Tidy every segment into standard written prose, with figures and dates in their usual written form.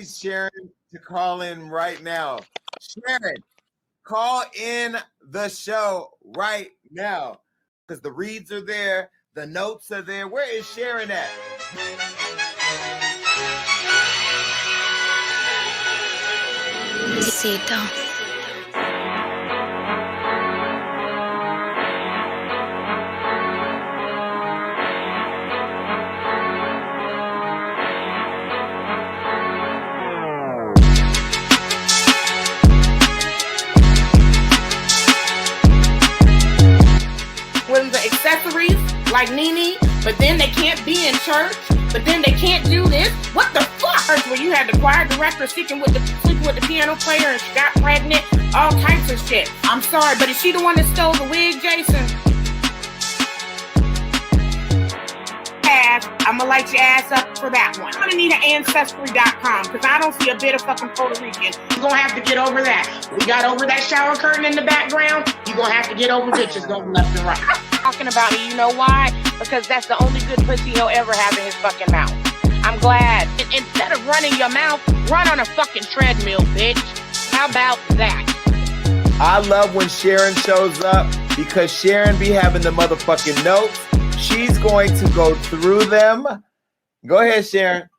Sharon to call in right now. Sharon, call in the show right now because the reads are there, the notes are there. Where is Sharon at? Besito. With the accessories like Nene, but then they can't be in church, but then they can't do this. What the fuck? Where you had the choir director sleeping with the piano player and she got pregnant, all types of shit. I'm sorry, but is she the one that stole the wig, Jason? I'm gonna light your ass up for that one. I'm gonna need an Ancestry.com because I don't see a bit of fucking Puerto Rican. You're gonna have to get over that. We got over that shower curtain in the background. You're gonna have to get over bitches going left and right. Talking about it, you know why? Because that's the only good pussy he'll ever have in his fucking mouth. I'm glad. Instead of running your mouth, run on a fucking treadmill, bitch. How about that? I love when Sharon shows up because Sharon be having the motherfucking notes. She's going to go through them. Go ahead, Sharon.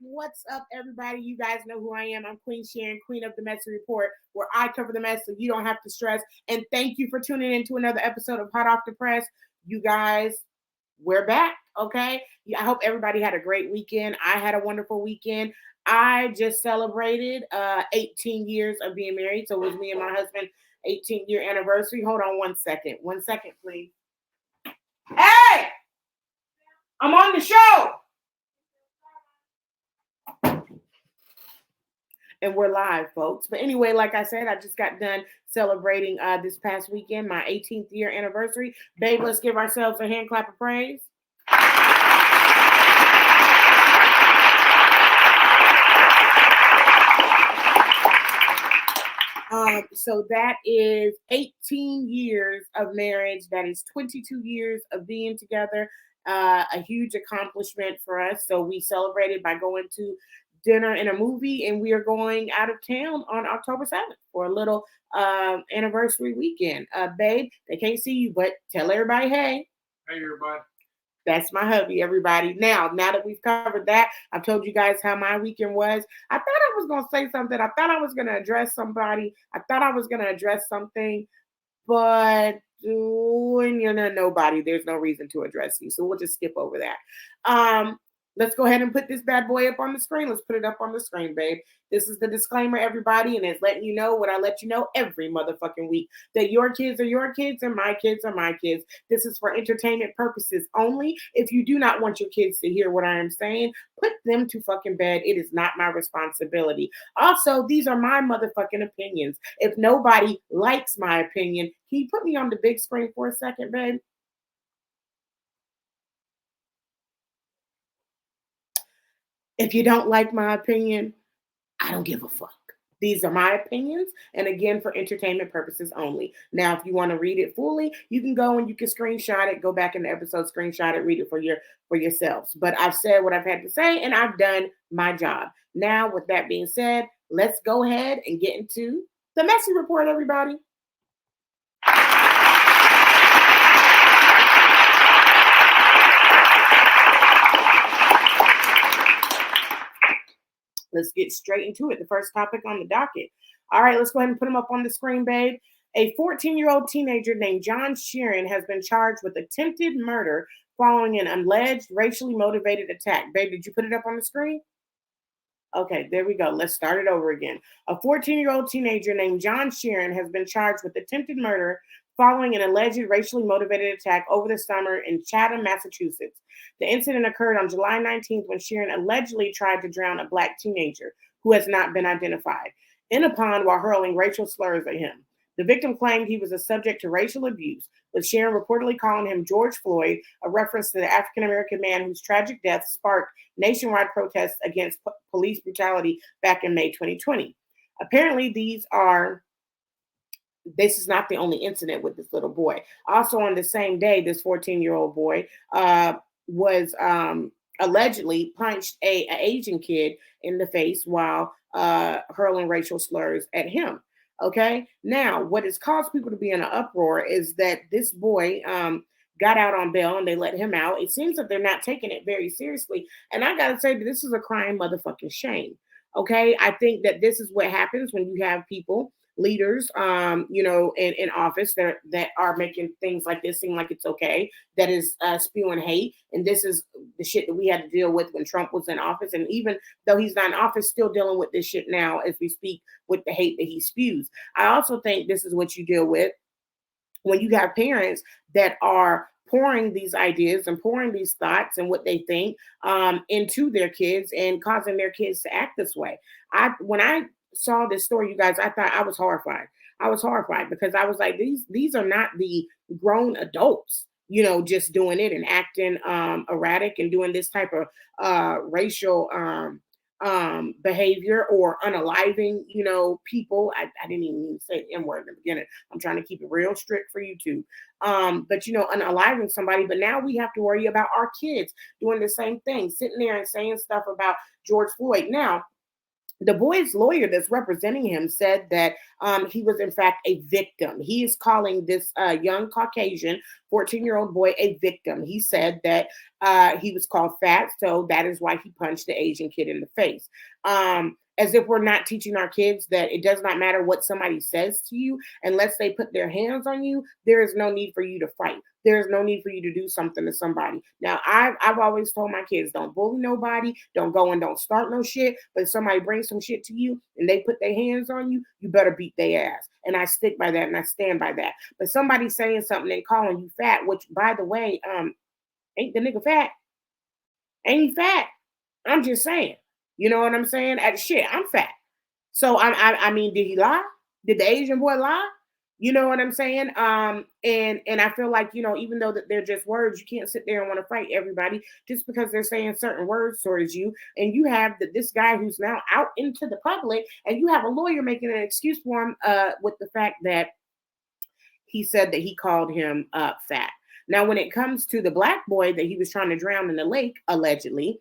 What's up, everybody? You guys know who I am. I'm Queen Sharon, Queen of the Messy Report, where I cover the mess so you don't have to stress. And thank you for tuning in to another episode of Hot Off the Press. You guys, we're back, okay? I hope everybody had a great weekend. I had a wonderful weekend. I just celebrated 18 years of being married. So it was me and my husband, 18-year anniversary. Hold on 1 second. 1 second, please. Hey! I'm on the show! And we're live, folks. But anyway, like I said, I just got done celebrating this past weekend, my 18th year anniversary. Babe, let's give ourselves a hand clap of praise. So that is 18 years of marriage. That is 22 years of being together. A huge accomplishment for us. So we celebrated by going to dinner and a movie, and we are going out of town on October 7th for a little anniversary weekend. Babe, they can't see you, but tell everybody, hey. Hey, everybody. That's my hubby, everybody. Now that we've covered that, I've told you guys how my weekend was. I thought I was going to say something. I thought I was going to address somebody. I thought I was going to address something, but when you're not nobody, there's no reason to address you. So we'll just skip over that. Let's go ahead and put this bad boy up on the screen. Let's put it up on the screen, babe. This is the disclaimer, everybody, and it's letting you know what I let you know every motherfucking week, that your kids are your kids and my kids are my kids. This is for entertainment purposes only. If you do not want your kids to hear what I am saying, put them to fucking bed. It is not my responsibility. Also, these are my motherfucking opinions. If nobody likes my opinion, can you put me on the big screen for a second, babe? If you don't like my opinion, I don't give a fuck. These are my opinions, and again, for entertainment purposes only. Now, if you want to read it fully, you can go and you can screenshot it, go back in the episode, screenshot it, read it for yourselves. But I've said what I've had to say, and I've done my job. Now, with that being said, let's go ahead and get into the Messy Report, everybody. Let's get straight into it. The first topic on the docket. All right, let's go ahead and put them up on the screen, babe. A 14-year-old teenager named John Sheeran has been charged with attempted murder following an alleged racially motivated attack. Babe, did you put it up on the screen? Okay, there we go. Let's start it over again. A 14-year-old teenager named John Sheeran has been charged with attempted murder following an alleged racially motivated attack over the summer in Chatham, Massachusetts. The incident occurred on July 19th when Sheeran allegedly tried to drown a black teenager who has not been identified in a pond while hurling racial slurs at him. The victim claimed he was a subject to racial abuse, with Sharon reportedly calling him George Floyd, a reference to the African American man whose tragic death sparked nationwide protests against police brutality back in May 2020. Apparently, this is not the only incident with this little boy. Also, on the same day, this 14-year-old boy was allegedly punched an Asian kid in the face while hurling racial slurs at him. Okay, now what has caused people to be in an uproar is that this boy got out on bail and they let him out. It seems that they're not taking it very seriously. And I got to say that this is a crying motherfucking shame. Okay, I think that this is what happens when you have people, leaders, in office that are making things like this seem like it's okay, that is spewing hate. And this is the shit that we had to deal with when Trump was in office. And even though he's not in office, still dealing with this shit now as we speak with the hate that he spews. I also think this is what you deal with when you have parents that are pouring these ideas and pouring these thoughts and what they think into their kids and causing their kids to act this way. When I saw this story, you guys, I thought I was horrified. I was horrified because I was like, these are not the grown adults, just doing it and acting erratic and doing this type of racial behavior or unaliving, people. I didn't even mean to say the N word in the beginning. I'm trying to keep it real strict for YouTube. But unaliving somebody. But now we have to worry about our kids doing the same thing, sitting there and saying stuff about George Floyd. Now, the boy's lawyer that's representing him said that he was in fact a victim. He is calling this young Caucasian 14-year-old boy a victim. He said that he was called fat, so that is why he punched the Asian kid in the face. As if we're not teaching our kids that it does not matter what somebody says to you, unless they put their hands on you, there is no need for you to fight. There is no need for you to do something to somebody. Now, I've always told my kids, don't bully nobody, don't go and don't start no shit. But if somebody brings some shit to you and they put their hands on you, you better beat their ass. And I stick by that and I stand by that. But somebody saying something and calling you fat, which by the way, ain't the nigga fat? Ain't he fat? I'm just saying. You know what I'm saying? Shit, I'm fat. So I mean, did he lie? Did the Asian boy lie? You know what I'm saying? And I feel like, even though that they're just words, you can't sit there and want to fight everybody just because they're saying certain words towards you. And you have this guy who's now out into the public, and you have a lawyer making an excuse for him with the fact that he said that he called him fat. Now, when it comes to the black boy that he was trying to drown in the lake, allegedly,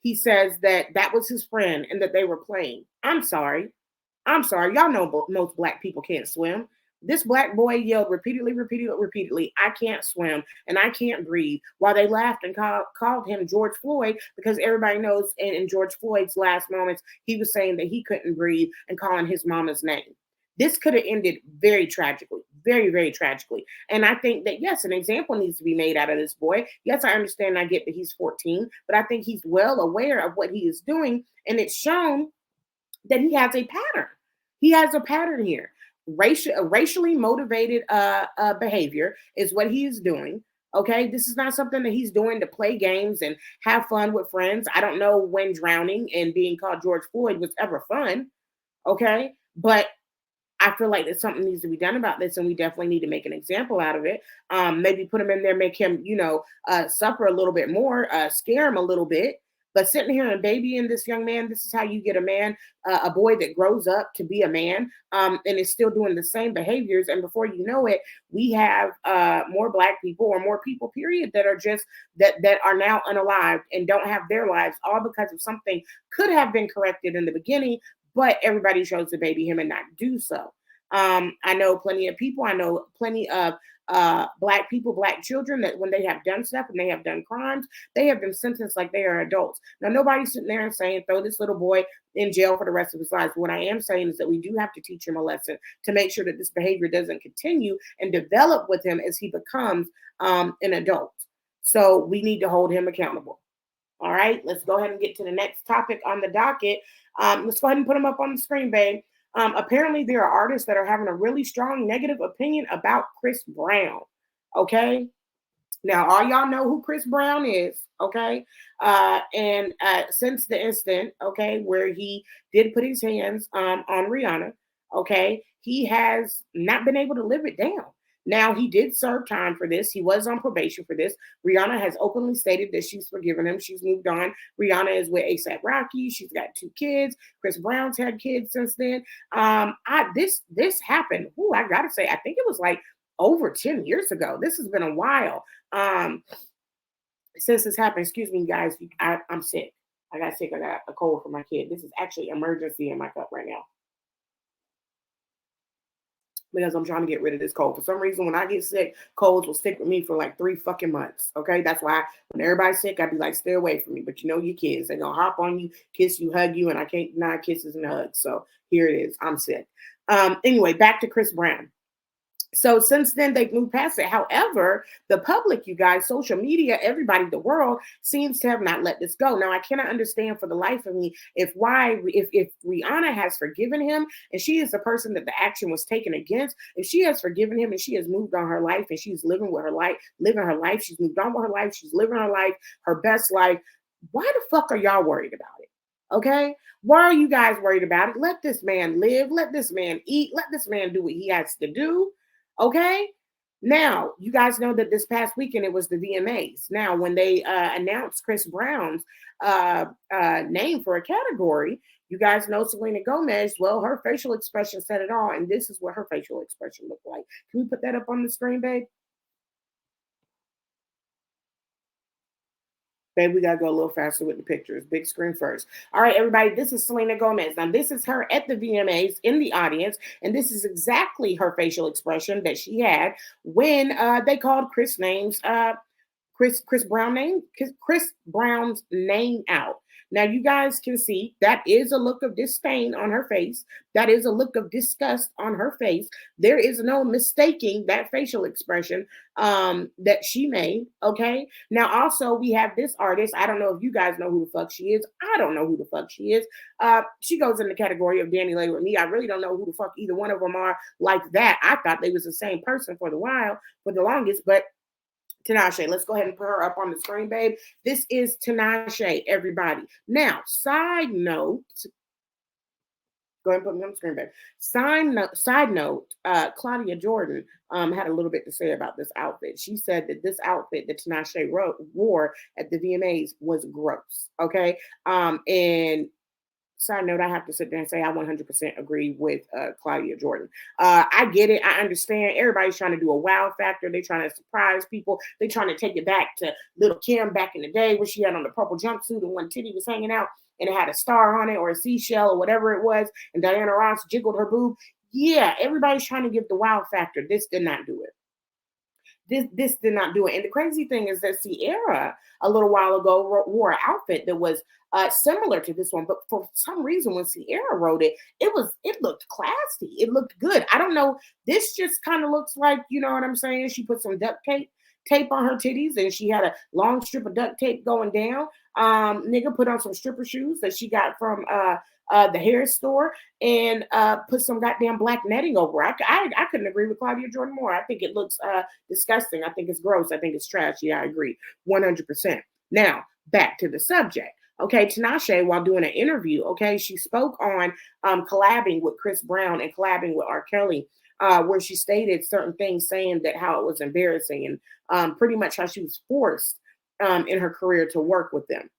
he says that was his friend and that they were playing. I'm sorry. Y'all know most black people can't swim. This black boy yelled repeatedly, I can't swim and I can't breathe, while they laughed and called him George Floyd, because everybody knows in George Floyd's last moments, he was saying that he couldn't breathe and calling his mama's name. This could have ended very tragically, very, very tragically. And I think that, yes, an example needs to be made out of this boy. Yes, I understand, I get that he's 14, but I think he's well aware of what he is doing. And it's shown that he has a pattern. He has a pattern here. Racially motivated behavior is what he is doing. Okay, this is not something that he's doing to play games and have fun with friends. I don't know when drowning and being called George Floyd was ever fun. Okay, but I feel like that something needs to be done about this, and we definitely need to make an example out of it. Maybe put him in there, make him, suffer a little bit more, scare him a little bit. But sitting here and babying this young man, this is how you get a man, a boy that grows up to be a man, and is still doing the same behaviors. And before you know it, we have more black people, or more people, period, that are just that are now unalived and don't have their lives, all because of something could have been corrected in the beginning, but everybody chose to baby him and not do so. I know plenty of people. I know plenty of black people, black children, that when they have done stuff and they have done crimes, they have been sentenced like they are adults. Now, nobody's sitting there and saying, throw this little boy in jail for the rest of his life. What I am saying is that we do have to teach him a lesson to make sure that this behavior doesn't continue and develop with him as he becomes an adult. So we need to hold him accountable. All right, let's go ahead and get to the next topic on the docket. Let's go ahead and put them up on the screen, babe. Apparently, there are artists that are having a really strong negative opinion about Chris Brown. Okay. Now, all y'all know who Chris Brown is. Okay. And since the incident, okay, where he did put his hands on Rihanna, okay, he has not been able to live it down. Now, he did serve time for this. He was on probation for this. Rihanna has openly stated that she's forgiven him. She's moved on. Rihanna is with ASAP Rocky. She's got 2 kids. Chris Brown's had kids since then. This happened. Ooh, I gotta say, I think it was like over 10 years ago. This has been a while since this happened. Excuse me, guys. I'm sick. I got sick. I got a cold for my kid. This is actually emergency in my cup right now, because I'm trying to get rid of this cold. For some reason, when I get sick, colds will stick with me for like 3 fucking months. Okay, that's why when everybody's sick, I'd be like, stay away from me. But you know, your kids, they're gonna hop on you, kiss you, hug you, and I can't deny kisses and hugs. So here it is. I'm sick. Anyway, back to Chris Brown. So since then, they've moved past it. However, the public, you guys, social media, everybody, the world seems to have not let this go. Now, I cannot understand for the life of me if Rihanna has forgiven him and she is the person that the action was taken against, if she has forgiven him and she has moved on her life and she's living her life, she's moved on with her life, she's living her life, her best life, why the fuck are y'all worried about it? Okay? Why are you guys worried about it? Let this man live. Let this man eat. Let this man do what he has to do. Okay. Now, you guys know that this past weekend it was the VMAs. Now, when they announced Chris Brown's name for a category, you guys know Selena Gomez. Well, her facial expression said it all, and this is what her facial expression looked like. Can we put that up on the screen, babe? Babe, we gotta go a little faster with the pictures. Big screen first. All right, everybody, this is Selena Gomez. Now, this is her at the VMAs in the audience, and this is exactly her facial expression that she had when they called Chris Brown's name out. Now, you guys can see that is a look of disdain on her face. That is a look of disgust on her face. There is no mistaking that facial expression that she made. Okay. Now, also, we have this artist. I don't know if you guys know who the fuck she is. I don't know who the fuck she is. She goes in the category of Danny Lay with me. I really don't know who the fuck either one of them are like that. I thought they was the same person for the longest, but Tinashe, let's go ahead and put her up on the screen, babe. This is Tinashe, everybody. Now, side note, go ahead and put me on the screen, babe. Side note, Claudia Jordan had a little bit to say about this outfit. She said that this outfit that Tinashe wore at the VMAs was gross, okay? And side note, I have to sit there and say I 100% agree with Claudia Jordan. I get it. I understand. Everybody's trying to do a wow factor. They're trying to surprise people. They're trying to take it back to Little Kim back in the day when she had on the purple jumpsuit and one titty was hanging out and it had a star on it or a seashell or whatever it was. And Diana Ross jiggled her boob. Yeah, everybody's trying to give the wow factor. This did not do it. This did not do it. And the crazy thing is that Sierra a little while ago wore an outfit that was similar to this one, but for some reason when Sierra wrote it, it looked classy. It looked good. I don't know. This just kind of looks like, you know what I'm saying? She put some duct tape on her titties and she had a long strip of duct tape going down. Nigga put on some stripper shoes that she got from the hair store and put some goddamn black netting over. I couldn't agree with Claudia Jordan more. I think it looks disgusting. I think it's gross. I think it's trash. Yeah, I agree 100%. Now, back to the subject. Okay, Tinashe, while doing an interview, okay, she spoke on collabing with Chris Brown and collabing with R. Kelly, where she stated certain things, saying that how it was embarrassing and pretty much how she was forced in her career to work with them.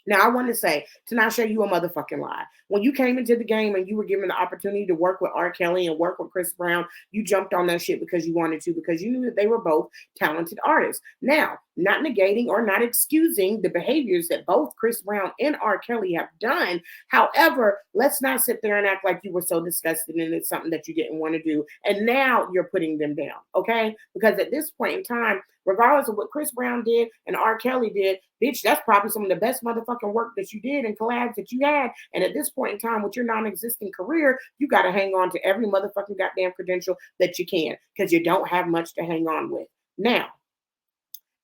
Now, I want to say, Tinashe, you a motherfucking lie. When you came into the game and you were given the opportunity to work with R. Kelly and work with Chris Brown, you jumped on that shit because you wanted to, because you knew that they were both talented artists. Now, not negating or not excusing the behaviors that both Chris Brown and R. Kelly have done. However, let's not sit there and act like you were so disgusted and it's something that you didn't want to do. And now you're putting them down, okay? Because at this point in time, regardless of what Chris Brown did and R. Kelly did, bitch, that's probably some of the best motherfucking work that you did and collabs that you had. And at this point in time, with your non-existent career, you got to hang on to every motherfucking goddamn credential that you can, because you don't have much to hang on with. Now,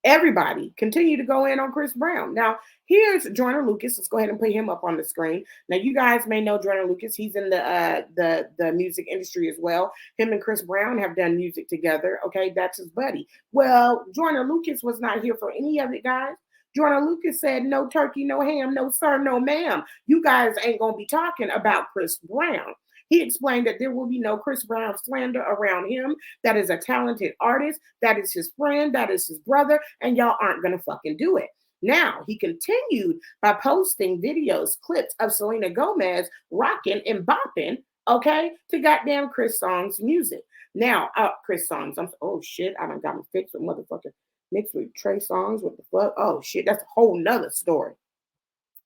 everybody continue to go in on Chris Brown. Now, here's Joyner Lucas. Let's go ahead and put him up on the screen. Now, you guys may know Joyner Lucas. He's in the music industry as well. Him and Chris Brown have done music together. Okay, that's his buddy. Well, Joyner Lucas was not here for any of it, guys. Joyner Lucas said, no turkey, no ham, no sir, no ma'am. You guys ain't going to be talking about Chris Brown. He explained that there will be no Chris Brown slander around him. That is a talented artist. That is his friend. That is his brother. And y'all aren't going to fucking do it. Now, he continued by posting videos, clips of Selena Gomez rocking and bopping, okay, to goddamn Chris Song's music. Now, Chris Songs, oh shit, I done got me fixed with motherfucker mixed with Trey Songs. What the fuck? Oh shit, that's a whole nother story.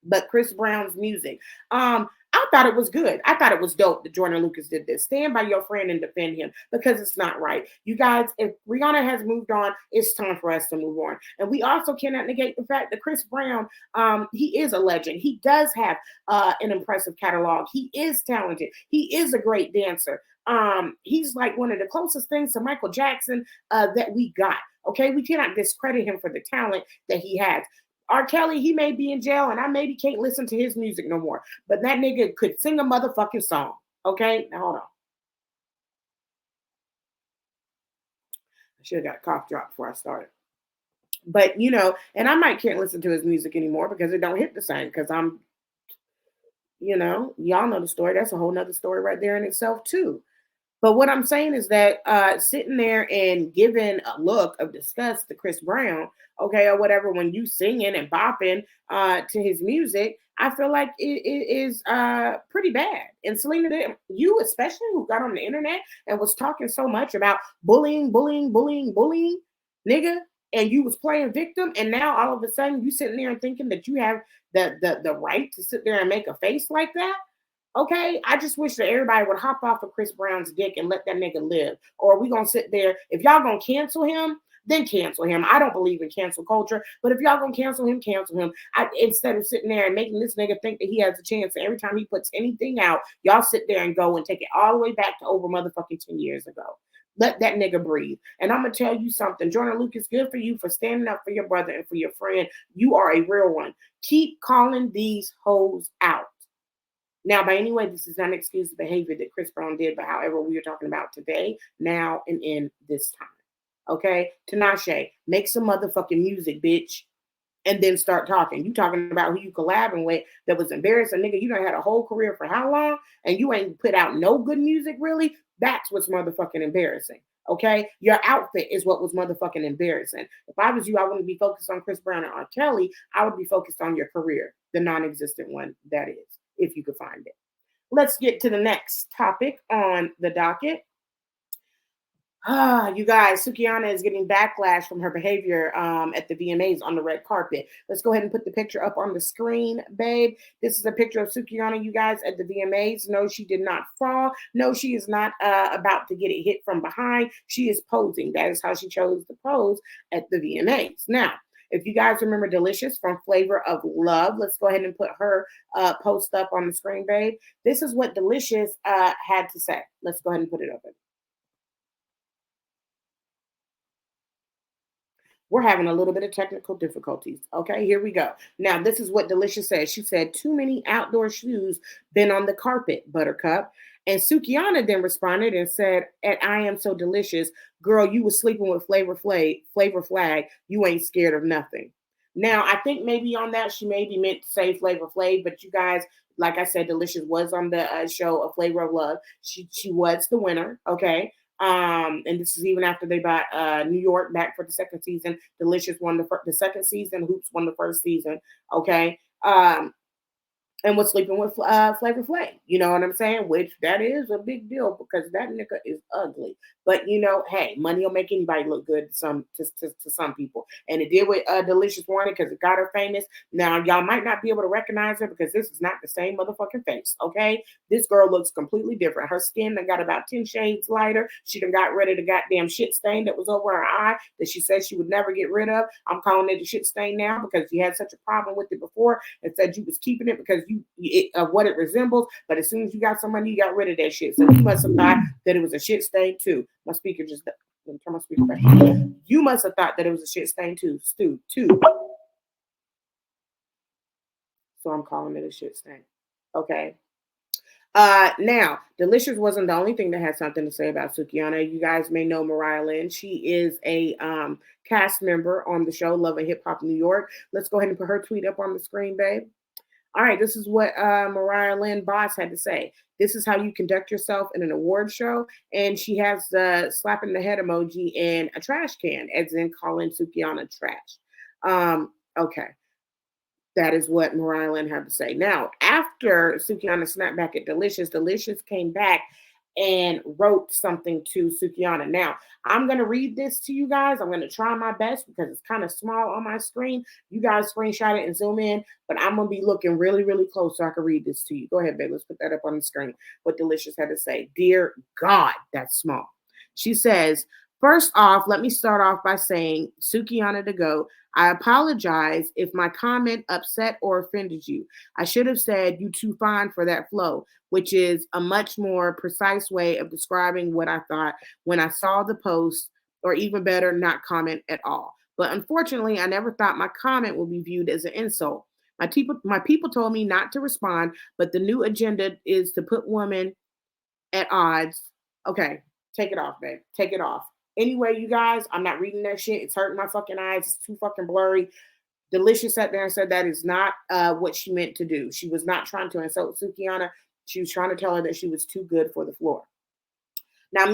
But Chris Brown's music. I thought it was good. I thought it was dope that Jordan Lucas did this. Stand by your friend and defend him because it's not right. You guys, if Rihanna has moved on, it's time for us to move on. And we also cannot negate the fact that Chris Brown, he is a legend. He does have an impressive catalog. He is talented. He is a great dancer. He's like one of the closest things to Michael Jackson that we got. Okay, we cannot discredit him for the talent that he has. R. Kelly, he may be in jail, and I maybe can't listen to his music no more. But that nigga could sing a motherfucking song. Okay? Now hold on. I should have got a cough drop before I started. But and I might can't listen to his music anymore because it don't hit the same. Because I'm, y'all know the story. That's a whole nother story right there in itself, too. But what I'm saying is that sitting there and giving a look of disgust to Chris Brown, okay, or whatever, when you singing and bopping to his music, I feel like it is pretty bad. And Selena, you especially, who got on the internet and was talking so much about bullying, nigga, and you was playing victim, and now all of a sudden you sitting there and thinking that you have the right to sit there and make a face like that. Okay, I just wish that everybody would hop off of Chris Brown's dick and let that nigga live. Or we gonna sit there. If y'all gonna cancel him, then cancel him. I don't believe in cancel culture, but if y'all gonna cancel him, cancel him. Instead of sitting there and making this nigga think that he has a chance, and every time he puts anything out, y'all sit there and go and take it all the way back to over motherfucking 10 years ago. Let that nigga breathe. And I'm gonna tell you something, Jordan Lucas, good for you for standing up for your brother and for your friend. You are a real one. Keep calling these hoes out. Now, by any way, this is not excuse the behavior that Chris Brown did, but however, we are talking about today, now, and in this time. Okay? Tinashe, make some motherfucking music, bitch, and then start talking. You talking about who you collabing with that was embarrassing, nigga. You done had a whole career for how long, and you ain't put out no good music, really? That's what's motherfucking embarrassing. Okay? Your outfit is what was motherfucking embarrassing. If I was you, I wouldn't be focused on Chris Brown and R. Kelly. I would be focused on your career, the non-existent one, that is, if you could find it. Let's get to the next topic on the docket. You guys, Sukihana is getting backlash from her behavior at the VMAs on the red carpet. Let's go ahead and put the picture up on the screen, babe. This is a picture of Sukihana, you guys, at the VMAs. No, she did not fall. No, she is not about to get it hit from behind. She is posing. That is how she chose to pose at the VMAs. Now, if you guys remember Delicious from Flavor of Love, let's go ahead and put her post up on the screen, babe. This is what Delicious had to say. Let's go ahead and put it up. We're having a little bit of technical difficulties. Okay, here we go. Now, this is what Delicious said. She said, too many outdoor shoes been on the carpet, Buttercup. And Sukihana then responded and said, I am so delicious. Girl, you was sleeping with Flavor Flag. You ain't scared of nothing. Now, I think maybe on that, she maybe meant to say Flavor Flav, but you guys, like I said, Delicious was on the show of Flavor of Love. She was the winner, okay? And this is even after they bought New York back for the second season. Delicious won the second season. Hoops won the first season, okay? And was sleeping with Flavor Flav. You know what I'm saying? Which that is a big deal because that nigga is ugly. But hey, money will make anybody look good to some people. And it did with Delicious Warning because it got her famous. Now y'all might not be able to recognize her because this is not the same motherfucking face. Okay, this girl looks completely different. Her skin done got about 10 shades lighter. She done got rid of the goddamn shit stain that was over her eye that she said she would never get rid of. I'm calling it a shit stain now because you had such a problem with it before and said you was keeping it because of what it resembles, but as soon as you got some money, you got rid of that shit. So you must have thought that it was a shit stain too. My speaker just let me turn my speaker back on. You must have thought that it was a shit stain too, too. So I'm calling it a shit stain. Okay. Now, Delicious wasn't the only thing that had something to say about Sukihana. You guys may know Mariah Lynn. She is a cast member on the show Love and Hip Hop New York. Let's go ahead and put her tweet up on the screen, babe. All right, this is what Mariah Lynn Boss had to say. This is how you conduct yourself in an award show. And she has the slapping the head emoji and a trash can, as in calling Sukiana trash. Okay. That is what Mariah Lynn had to say. Now, after Sukiana snapped back at Delicious, Delicious came back and wrote something to Sukiana. Now, I'm going to read this to you guys. I'm going to try my best because it's kind of small on my screen. You guys screenshot it and zoom in, but I'm going to be looking really, really close so I can read this to you. Go ahead, babe. Let's put that up on the screen. What Delicious had to say. Dear God, that's small. She says, first off, let me start off by saying, Sukiana to go, I apologize if my comment upset or offended you. I should have said you too fine for that flow, which is a much more precise way of describing what I thought when I saw the post, or even better, not comment at all. But unfortunately, I never thought my comment would be viewed as an insult. My people told me not to respond, but the new agenda is to put women at odds. Okay, take it off, babe. Take it off. Anyway, you guys, I'm not reading that shit. It's hurting my fucking eyes. It's too fucking blurry. Delicious sat there and said that is not what she meant to do. She was not trying to insult Sukiana. She was trying to tell her that she was too good for the floor. Now,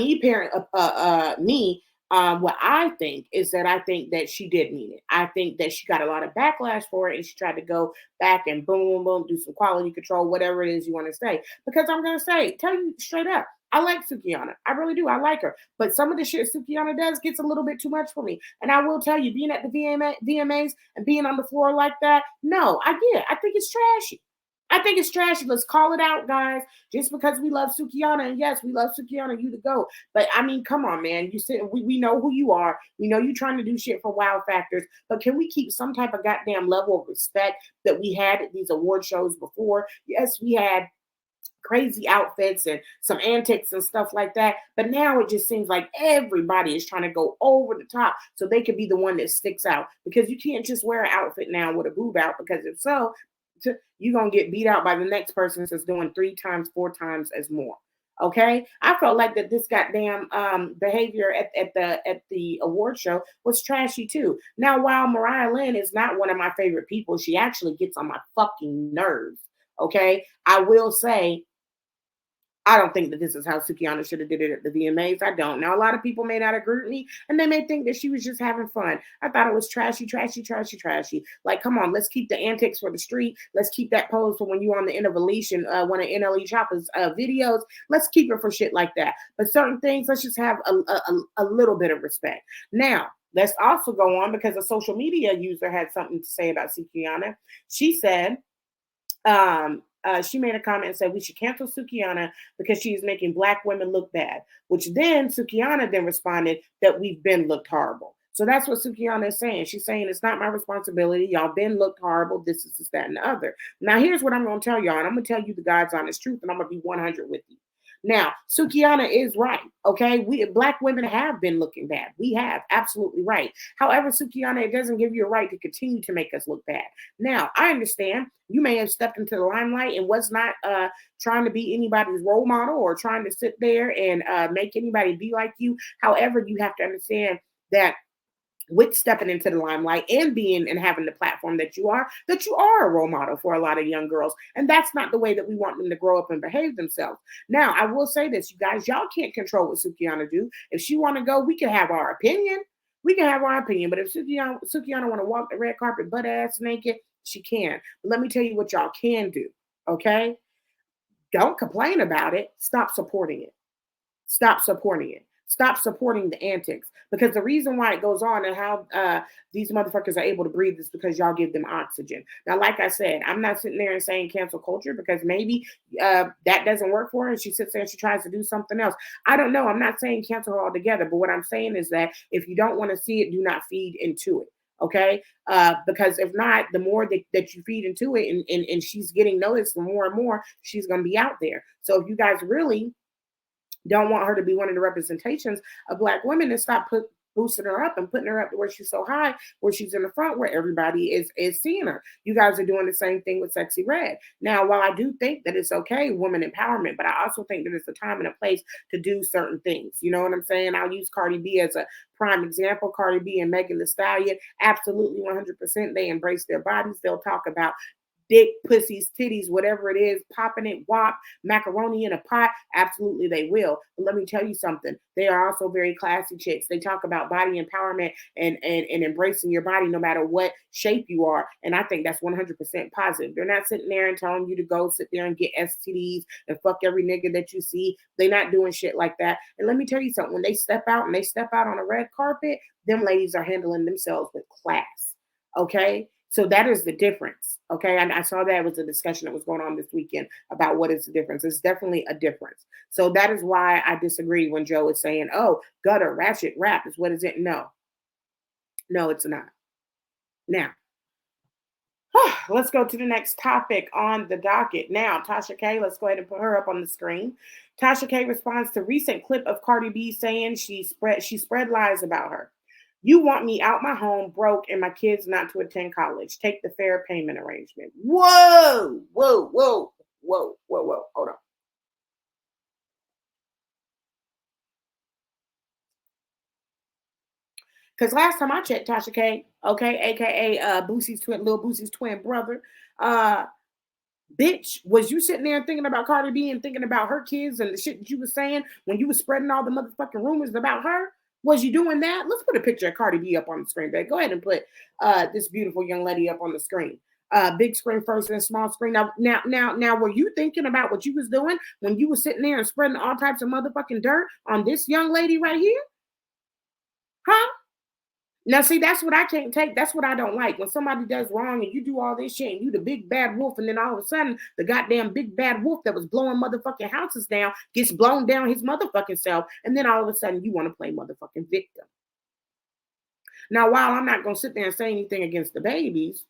what I think is that I think that she did mean it. I think that she got a lot of backlash for it, and she tried to go back and boom, boom, boom, do some quality control, whatever it is you want to say. Because I'm going to tell you straight up, I like Sukiana. I really do. I like her. But some of the shit Sukiana does gets a little bit too much for me. And I will tell you, being at the VMAs and being on the floor like that, no, I get it. I think it's trashy. I think it's trashy. Let's call it out, guys. Just because we love Sukiana, and yes, we love Sukiana, you to go. But I mean, come on, man. You said we know who you are. We know you're trying to do shit for wow factors. But can we keep some type of goddamn level of respect that we had at these award shows before? Yes, we had crazy outfits and some antics and stuff like that. But now it just seems like everybody is trying to go over the top so they could be the one that sticks out. Because you can't just wear an outfit now with a boob out, because if so, you're going to get beat out by the next person that's doing 3 times, 4 times as more. Okay, I felt like that this goddamn behavior at the award show was trashy too. Now, while Mariah Lynn is not one of my favorite people, she actually gets on my fucking nerves. Okay, I will say I don't think that this is how Sukiana should have did it at the VMAs. I don't. Now, a lot of people may not agree with me, and they may think that she was just having fun. I thought it was trashy, trashy, trashy, trashy. Like, come on, let's keep the antics for the street. Let's keep that pose for when you're on the end of a leash in one of NLE Chopper's videos. Let's keep it for shit like that. But certain things, let's just have a little bit of respect. Now, let's also go on, because a social media user had something to say about Sukiana. She said, she made a comment and said we should cancel Sukiana because she is making Black women look bad, which then Sukiana then responded that we've been looked horrible. So that's what Sukiana is saying. She's saying it's not my responsibility. Y'all been looked horrible. This is that and the other. Now, here's what I'm going to tell y'all, and I'm going to tell you the God's honest truth, and I'm going to be 100 with you. Now, Sukiana is right. Okay, we Black women have been looking bad. We have, absolutely right. However, Sukiana, it doesn't give you a right to continue to make us look bad. Now, I understand you may have stepped into the limelight and was not trying to be anybody's role model or trying to sit there and make anybody be like you. However, you have to understand that with stepping into the limelight and being and having the platform that you are a role model for a lot of young girls. And that's not the way that we want them to grow up and behave themselves. Now, I will say this, you guys, y'all can't control what Sukiana do. If she want to go, we can have our opinion. We can have our opinion. But if Sukiana want to walk the red carpet butt ass naked, she can. But let me tell you what y'all can do, okay? Don't complain about it. Stop supporting it. Stop supporting it. Stop supporting the antics, because the reason why it goes on and how these motherfuckers are able to breathe is because y'all give them oxygen. Now, like I said, I'm not sitting there and saying cancel culture, because maybe that doesn't work for her and she sits there and she tries to do something else. I don't know. I'm not saying cancel her altogether, but what I'm saying is that if you don't want to see it, do not feed into it. Okay, because if not, the more that you feed into it and she's getting noticed, the more and more she's going to be out there. So if you guys really don't want her to be one of the representations of Black women, and stop boosting her up and putting her up to where she's so high, where she's in the front, where everybody is seeing her. You guys are doing the same thing with Sexy Red. Now, while I do think that it's okay, women empowerment, but I also think that it's a time and a place to do certain things. You know what I'm saying? I'll use Cardi B as a prime example. Cardi B and Megan Thee Stallion, absolutely 100%. They embrace their bodies. They'll talk about dick, pussies, titties, whatever it is, popping it, wop, macaroni in a pot? Absolutely, they will. But let me tell you something. They are also very classy chicks. They talk about body empowerment and embracing your body no matter what shape you are. And I think that's 100% positive. They're not sitting there and telling you to go sit there and get STDs and fuck every nigga that you see. They're not doing shit like that. And let me tell you something. When they step out and they step out on a red carpet, them ladies are handling themselves with class. Okay? So that is the difference. Okay. And I saw that was a discussion that was going on this weekend about what is the difference. It's definitely a difference. So that is why I disagree when Joe is saying, oh, gutter, ratchet, rap is what is it? No, it's not. Now, let's go to the next topic on the docket. Now, Tasha K, let's go ahead and put her up on the screen. Tasha K responds to recent clip of Cardi B saying she spread lies about her. You want me out my home broke and my kids not to attend college. Take the fair payment arrangement. Whoa. Hold on. Because last time I checked, Tasha K, okay, aka Lil Boosie's twin brother, bitch, was you sitting there thinking about Cardi B and thinking about her kids and the shit that you was saying when you was spreading all the motherfucking rumors about her? Was you doing that? Let's put a picture of Cardi B up on the screen, babe. Go ahead and put this beautiful young lady up on the screen. Big screen first and small screen. Now, were you thinking about what you was doing when you was sitting there and spreading all types of motherfucking dirt on this young lady right here? Huh? Now, see, that's what I can't take. That's what I don't like. When somebody does wrong and you do all this shit and you the big bad wolf, and then all of a sudden the goddamn big bad wolf that was blowing motherfucking houses down gets blown down his motherfucking self, and then all of a sudden you want to play motherfucking victim. Now, while I'm not going to sit there and say anything against the babies,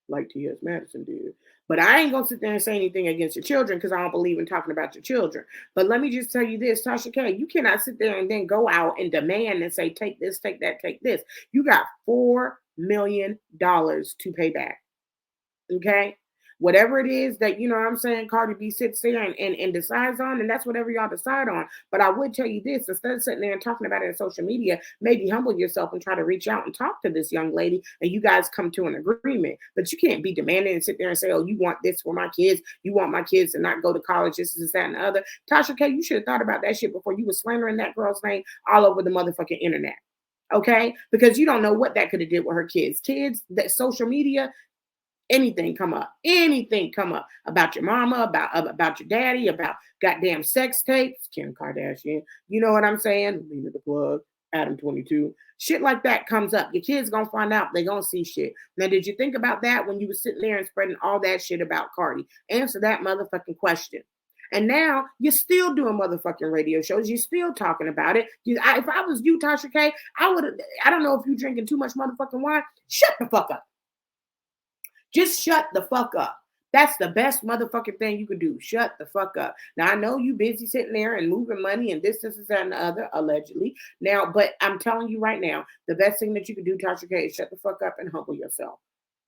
like T.S. Madison did. But I ain't going to sit there and say anything against your children because I don't believe in talking about your children. But let me just tell you this, Tasha K, you cannot sit there and then go out and demand and say, take this, take that, take this. You got $4 million to pay back. Okay? Whatever it is that, you know what I'm saying, Cardi B sits there and decides on, and that's whatever y'all decide on. But I would tell you this, instead of sitting there and talking about it on social media, maybe humble yourself and try to reach out and talk to this young lady, and you guys come to an agreement. But you can't be demanding and sit there and say, oh, you want this for my kids, you want my kids to not go to college, this, that, and the other. Tasha K, you should have thought about that shit before you were slandering that girl's name all over the motherfucking internet. Okay? Because you don't know what that could have did with her kids. Kids, that social media, anything come up about your mama, about your daddy, about goddamn sex tapes, Kim Kardashian, you know what I'm saying? Leave the plug, Adam 22, shit like that comes up. Your kids gonna find out, they gonna see shit. Now, did you think about that when you were sitting there and spreading all that shit about Cardi? Answer that motherfucking question. And now you're still doing motherfucking radio shows. You're still talking about it. If I was you, Tasha K, I don't know if you're drinking too much motherfucking wine. Shut the fuck up. Just shut the fuck up. That's the best motherfucking thing you could do. Shut the fuck up. Now, I know you busy sitting there and moving money and this, and the other, allegedly. Now, but I'm telling you right now, the best thing that you could do, Tasha K, is shut the fuck up and humble yourself.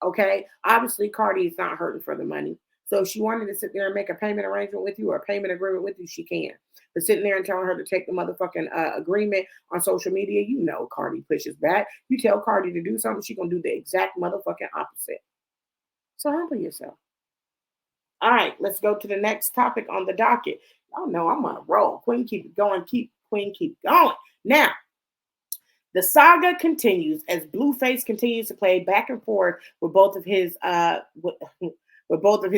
Okay? Obviously, Cardi is not hurting for the money. So if she wanted to sit there and make a payment arrangement with you or a payment agreement with you, she can. But sitting there and telling her to take the motherfucking agreement on social media, you know Cardi pushes back. You tell Cardi to do something, she's going to do the exact motherfucking opposite. So humble yourself. All right, let's go to the next topic on the docket. Oh no, I'm on a roll. Queen, keep it going. Queen, keep going. Now, the saga continues as Blueface continues to play back and forth with both of his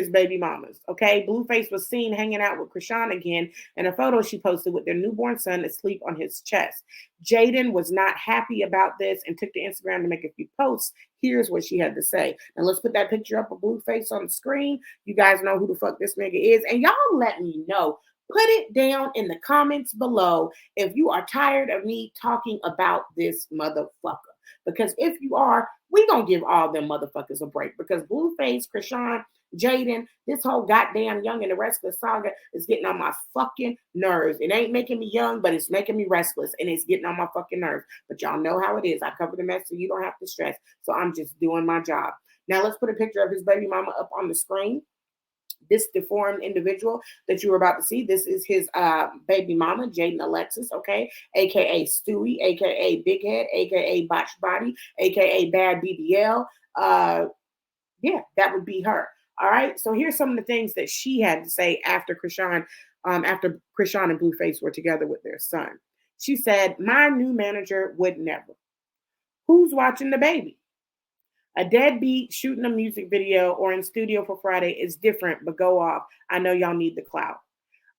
baby mamas. Okay, Blueface was seen hanging out with Chrisean again in a photo she posted with their newborn son asleep on his chest. Jaden was not happy about this and took to Instagram to make a few posts. Here's what she had to say. Now let's put that picture up of Blueface on the screen. You guys know who the fuck this nigga is, and y'all let me know. Put it down in the comments below if you are tired of me talking about this motherfucker. Because if you are, we gonna give all them motherfuckers a break. Because Blueface, Chrisean, Jaden, this whole goddamn Young and the Restless saga is getting on my fucking nerves. It ain't making me young, but it's making me restless, and it's getting on my fucking nerves. But y'all know how it is. I cover the mess so you don't have to stress. So I'm just doing my job. Now let's put a picture of his baby mama up on the screen. This deformed individual that you were about to see, this is his baby mama, Jaden Alexis, okay? AKA Stewie, AKA Big Head, AKA Botched Body, AKA Bad BBL. Yeah, that would be her. All right. So here's some of the things that she had to say after Chrisean and Blueface were together with their son. She said, "My new manager would never. Who's watching the baby? A deadbeat shooting a music video or in studio for Friday is different, but go off. I know y'all need the clout.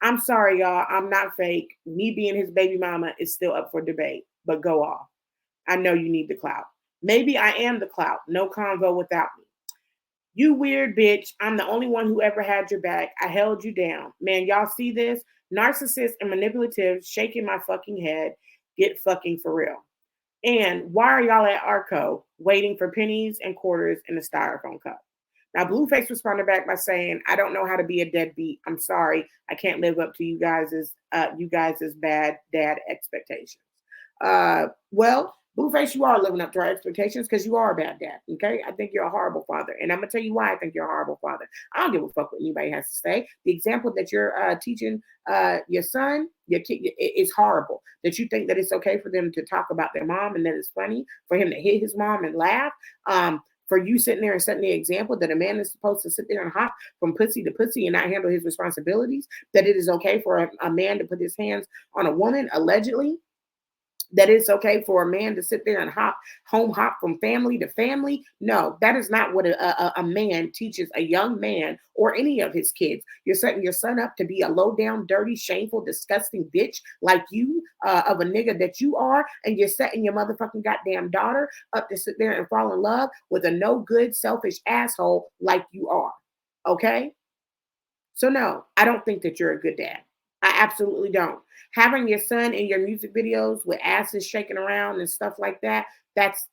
I'm sorry, y'all. I'm not fake. Me being his baby mama is still up for debate, but go off. I know you need the clout. Maybe I am the clout. No convo without me. You weird bitch. I'm the only one who ever had your back. I held you down. Man, y'all see this? Narcissist and manipulative shaking my fucking head. Get fucking for real. And why are y'all at Arco waiting for pennies and quarters in a styrofoam cup?" Now, Blueface responded back by saying, "I don't know how to be a deadbeat. I'm sorry. I can't live up to you guys' bad dad expectations." Well, Blueface, you are living up to our expectations because you are a bad dad. Okay, I think you're a horrible father, and I'm gonna tell you why I think you're a horrible father. I don't give a fuck what anybody has to say. The example that you're teaching your son, your kid, is horrible. That you think that it's okay for them to talk about their mom and that it's funny for him to hit his mom and laugh. For you sitting there and setting the example that a man is supposed to sit there and hop from pussy to pussy and not handle his responsibilities, that it is okay for a man to put his hands on a woman, allegedly, that it's okay for a man to sit there and hop from family to family. No, that is not what a man teaches a young man or any of his kids. You're setting your son up to be a low down, dirty, shameful, disgusting bitch like you, of a nigga that you are, and you're setting your motherfucking goddamn daughter up to sit there and fall in love with a no good, selfish asshole like you are. Okay? So no, I don't think that you're a good dad. I absolutely don't. Having your son in your music videos with asses shaking around and stuff like that, that's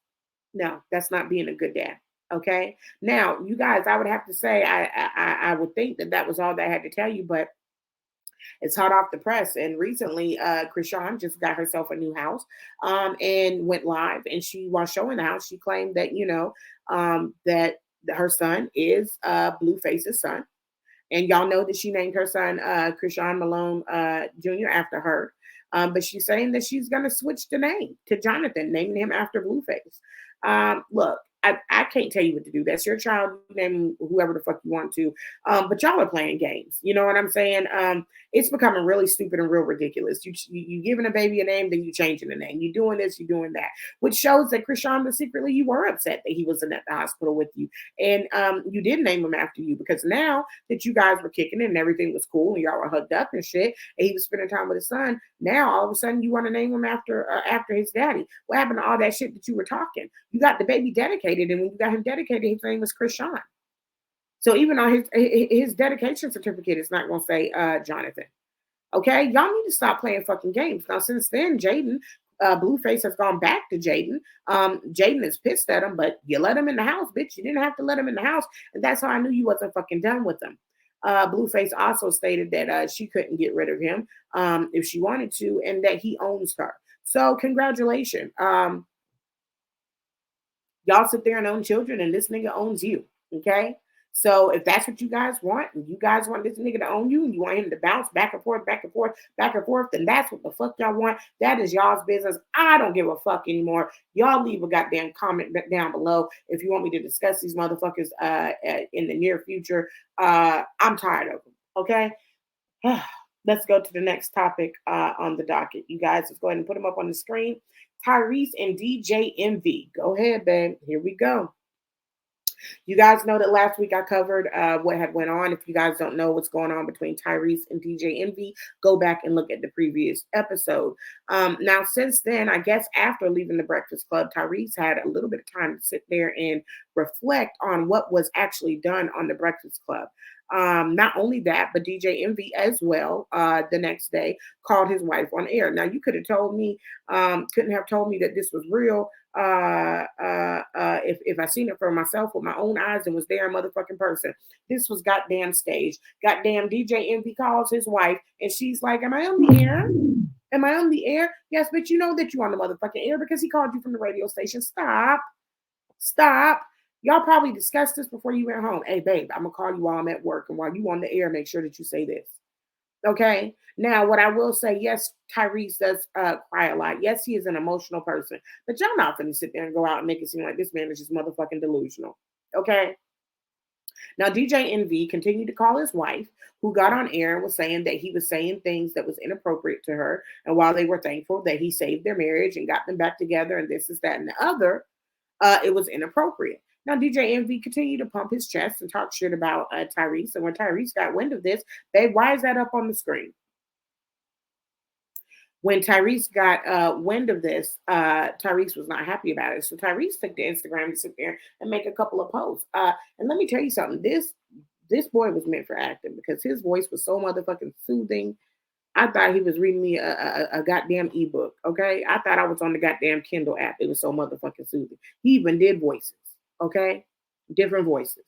no, that's not being a good dad. Okay. Now, you guys, I would have to say, I would think that that was all that I had to tell you, but it's hot off the press. And recently, Chrisean just got herself a new house, and went live. And while showing the house, she claimed that that her son is Blueface's son, and y'all know that she named her son Chrisean Malone Jr. after her. But she's saying that she's going to switch the name to Jonathan, naming him after Blueface. Look, I can't tell you what to do. That's your child. You name whoever the fuck you want to. But y'all are playing games. You know what I'm saying? It's becoming really stupid and real ridiculous. You giving a baby a name, then you changing the name. You doing this, you doing that, which shows that Chrisean, that secretly you were upset that he was in the hospital with you, and you did name him after you, because now that you guys were kicking it and everything was cool and y'all were hugged up and shit, and he was spending time with his son, now all of a sudden you want to name him after his daddy. What happened to all that shit that you were talking? You got the baby dedicated, and when you got him dedicated, his name was Chrisean. So even on his dedication certificate, it's not going to say Jonathan. Okay, y'all need to stop playing fucking games. Now, since then, Blueface has gone back to Jaden. Jaden is pissed at him, but you let him in the house, bitch. You didn't have to let him in the house, and that's how I knew you wasn't fucking done with him. Blueface also stated that she couldn't get rid of him if she wanted to, and that he owns her. So, congratulations. Y'all sit there and own children, and this nigga owns you. Okay. So if that's what you guys want, and you guys want this nigga to own you, and you want him to bounce back and forth, back and forth, back and forth, then that's what the fuck y'all want. That is y'all's business. I don't give a fuck anymore. Y'all leave a goddamn comment down below if you want me to discuss these motherfuckers in the near future. I'm tired of them. Okay. Let's go to the next topic on the docket. You guys, let's go ahead and put them up on the screen. Tyrese and DJ Envy. Go ahead, babe. Here we go. You guys know that last week I covered what had went on. If you guys don't know what's going on between Tyrese and DJ Envy, go back and look at the previous episode. Now, since then, I guess after leaving the Breakfast Club, Tyrese had a little bit of time to sit there and reflect on what was actually done on the Breakfast Club. Not only that, but DJ Envy as well, the next day called his wife on air. Now, you could have told me, couldn't have told me that this was real if I seen it for myself with my own eyes and was there a motherfucking person. This was goddamn staged. Goddamn DJ Envy calls his wife and she's like, "Am I on the air? Am I on the air?" "Yes, but you know that you're on the motherfucking air because he called you from the radio station." Stop. Y'all probably discussed this before you went home. "Hey, babe, I'm going to call you while I'm at work. And while you on the air, make sure that you say this." Okay. Now, what I will say, yes, Tyrese does cry a lot. Yes, he is an emotional person. But y'all not going to sit there and go out and make it seem like this man is just motherfucking delusional. Okay. Now, DJ Envy continued to call his wife, who got on air and was saying that he was saying things that was inappropriate to her. And while they were thankful that he saved their marriage and got them back together and this is that and the other, it was inappropriate. Now, DJ Envy continued to pump his chest and talk shit about Tyrese. And when Tyrese got wind of this, babe, why is that up on the screen? When Tyrese got wind of this, Tyrese was not happy about it. So Tyrese took to Instagram to sit there and make a couple of posts. And let me tell you something. This boy was meant for acting because his voice was so motherfucking soothing. I thought he was reading me a goddamn ebook. Okay, I thought I was on the goddamn Kindle app. It was so motherfucking soothing. He even did voices. Okay, different voices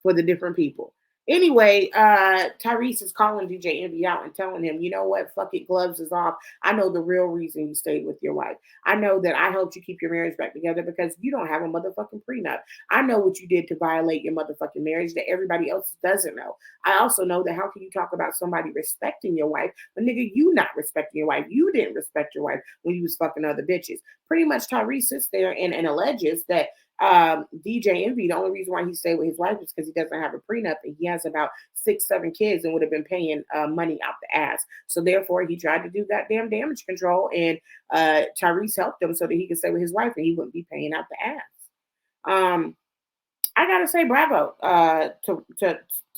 for the different people. Anyway, Tyrese is calling DJ Envy out and telling him, you know what, fuck it, gloves is off. I know the real reason you stayed with your wife. I know that I helped you keep your marriage back together because you don't have a motherfucking prenup. I know what you did to violate your motherfucking marriage that everybody else doesn't know. I also know that how can you talk about somebody respecting your wife, but nigga, you not respecting your wife. You didn't respect your wife when you was fucking other bitches. Pretty much Tyrese sits there and alleges that DJ Envy, the only reason why he stayed with his wife is because he doesn't have a prenup and he has about 6-7 kids and would have been paying money out the ass. So therefore, he tried to do goddamn damage control, and Tyrese helped him so that he could stay with his wife and he wouldn't be paying out the ass. I gotta say bravo to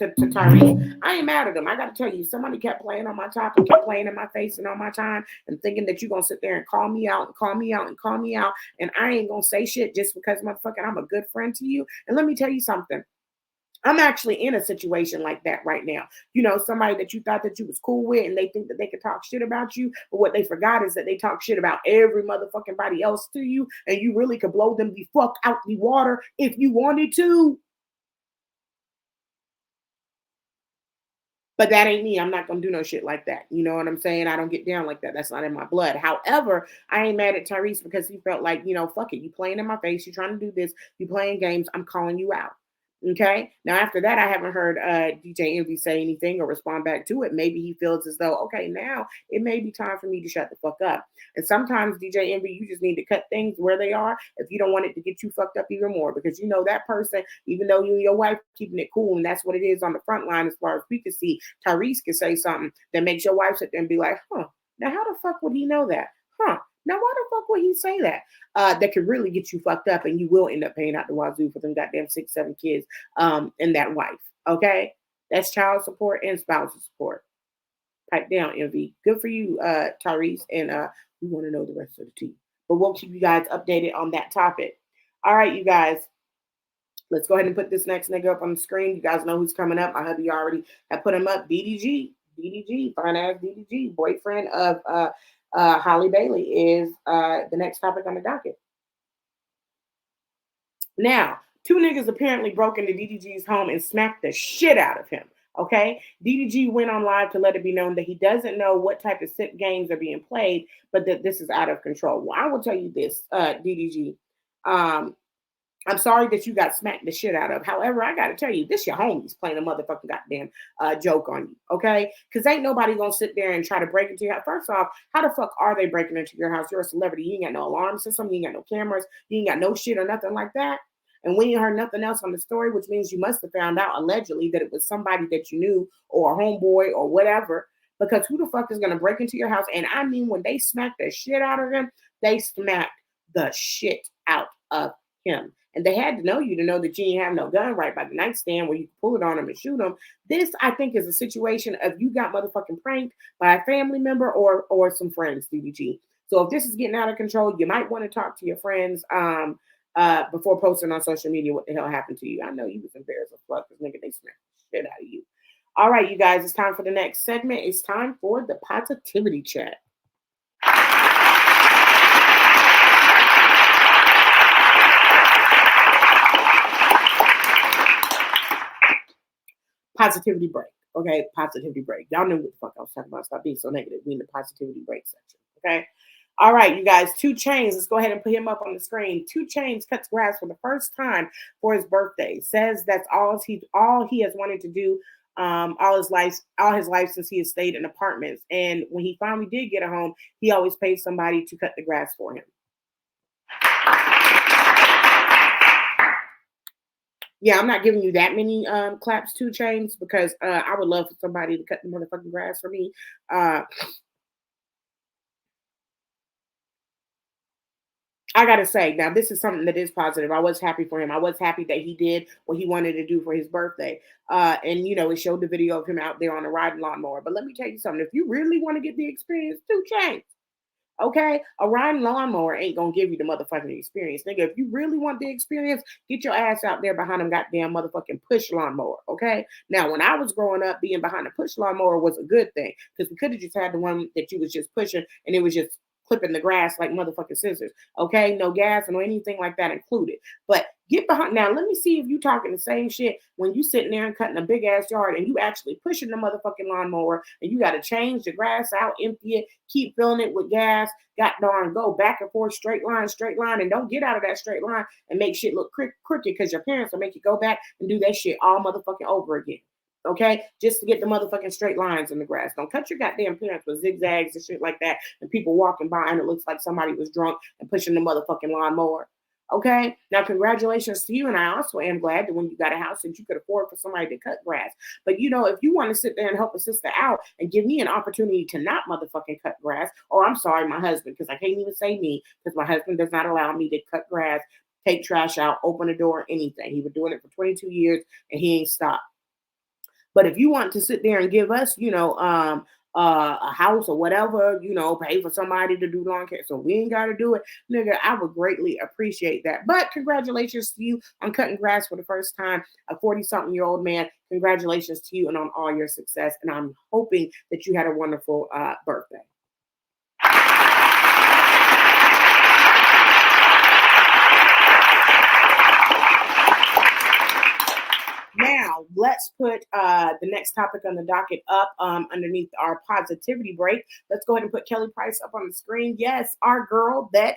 Tyrese. I ain't mad at him. I gotta tell you, somebody kept playing on my top and kept playing in my face and on my time and thinking that you're gonna sit there and call me out and call me out and call me out. And I ain't gonna say shit just because motherfucking I'm a good friend to you. And let me tell you something. I'm actually in a situation like that right now. You know, somebody that you thought that you was cool with and they think that they could talk shit about you. But what they forgot is that they talk shit about every motherfucking body else to you. And you really could blow them the fuck out the water if you wanted to. But that ain't me. I'm not going to do no shit like that. You know what I'm saying? I don't get down like that. That's not in my blood. However, I ain't mad at Tyrese because he felt like, you know, fuck it. You playing in my face. You trying to do this. You playing games. I'm calling you out. Okay. Now, after that, I haven't heard DJ Envy say anything or respond back to it. Maybe he feels as though, okay, now it may be time for me to shut the fuck up. And sometimes, DJ Envy, you just need to cut things where they are if you don't want it to get you fucked up even more. Because you know that person, even though you and your wife keeping it cool, and that's what it is on the front line as far as we can see, Tyrese can say something that makes your wife sit there and be like, huh, now how the fuck would he know that? Huh. Now, why the fuck would he say that? That could really get you fucked up and you will end up paying out the wazoo for them goddamn 6-7 kids and that wife. Okay? That's child support and spousal support. Pipe down, Envy. Good for you, Tyrese. And we want to know the rest of the tea. But we'll keep you guys updated on that topic. All right, you guys. Let's go ahead and put this next nigga up on the screen. You guys know who's coming up. My hubby already have put him up. DDG, fine ass DDG, boyfriend of Holly Bailey is the next topic on the docket. Now, 2 niggas apparently broke into DDG's home and smacked the shit out of him. Okay, DDG went on live to let it be known that he doesn't know what type of sick games are being played, but that this is out of control. Well, I will tell you this, DDG. I'm sorry that you got smacked the shit out of. However, I got to tell you, this your homies playing a motherfucking goddamn joke on you, okay? Because ain't nobody going to sit there and try to break into your house. First off, how the fuck are they breaking into your house? You're a celebrity. You ain't got no alarm system. You ain't got no cameras. You ain't got no shit or nothing like that. And we ain't heard nothing else on the story, which means you must have found out allegedly that it was somebody that you knew or a homeboy or whatever. Because who the fuck is going to break into your house? And I mean, when they smacked the shit out of him, they smacked the shit out of him. And they had to know you to know that you didn't have no gun right by the nightstand where you can pull it on them and shoot them. This, I think, is a situation of you got motherfucking pranked by a family member or some friends, DDG. So if this is getting out of control, you might want to talk to your friends before posting on social media what the hell happened to you. I know you was embarrassed as fuck because nigga, they smacked the shit out of you. All right, you guys, it's time for the next segment. It's time for the positivity chat. Positivity break. Okay, positivity break. Y'all knew what the fuck I was talking about. Stop being so negative. We in the positivity break section. Okay. All right, you guys. 2 Chainz. Let's go ahead and put him up on the screen. 2 Chainz cuts grass for the first time for his birthday. Says that's all he has wanted to do all his life since he has stayed in apartments. And when he finally did get a home, he always paid somebody to cut the grass for him. Yeah, I'm not giving you that many claps, 2 Chainz, because I would love for somebody to cut the motherfucking grass for me. Uh, I gotta say, now this is something that is positive. I was happy for him. I was happy that he did what he wanted to do for his birthday. And it showed the video of him out there on a riding lawnmower. But let me tell you something: if you really want to get the experience, 2 Chainz. Okay, a riding lawnmower ain't gonna give you the motherfucking experience, nigga. If you really want the experience, get your ass out there behind them goddamn motherfucking push lawnmower. Okay. Now, when I was growing up, being behind a push lawnmower was a good thing because we could have just had the one that you was just pushing and it was just clipping the grass like motherfucking scissors. Okay, no gas and no anything like that included. But get behind now. Let me see if you talking the same shit when you sitting there and cutting a big ass yard and you actually pushing the motherfucking lawnmower and you got to change the grass out, empty it, keep filling it with gas. God darn, go back and forth, straight line, and don't get out of that straight line and make shit look crooked because your parents will make you go back and do that shit all motherfucking over again. Okay, just to get the motherfucking straight lines in the grass. Don't cut your goddamn parents with zigzags and shit like that, and people walking by and it looks like somebody was drunk and pushing the motherfucking lawnmower. Okay, now congratulations to you, and I also am glad that when you got a house that you could afford for somebody to cut grass. But if you want to sit there and help a sister out and give me an opportunity to not motherfucking cut grass, or I'm sorry, my husband, because I can't even say me, because my husband does not allow me to cut grass, take trash out, open a door, anything. He been doing it for 22 years and he ain't stopped. But if you want to sit there and give us, a house or whatever, pay for somebody to do lawn care so we ain't got to do it, nigga, I would greatly appreciate that. But congratulations to you on cutting grass for the first time, a 40-something-year-old man. Congratulations to you and on all your success. And I'm hoping that you had a wonderful birthday. Now, let's put the next topic on the docket up underneath our positivity break. Let's go ahead and put Kelly Price up on the screen. Yes, our girl that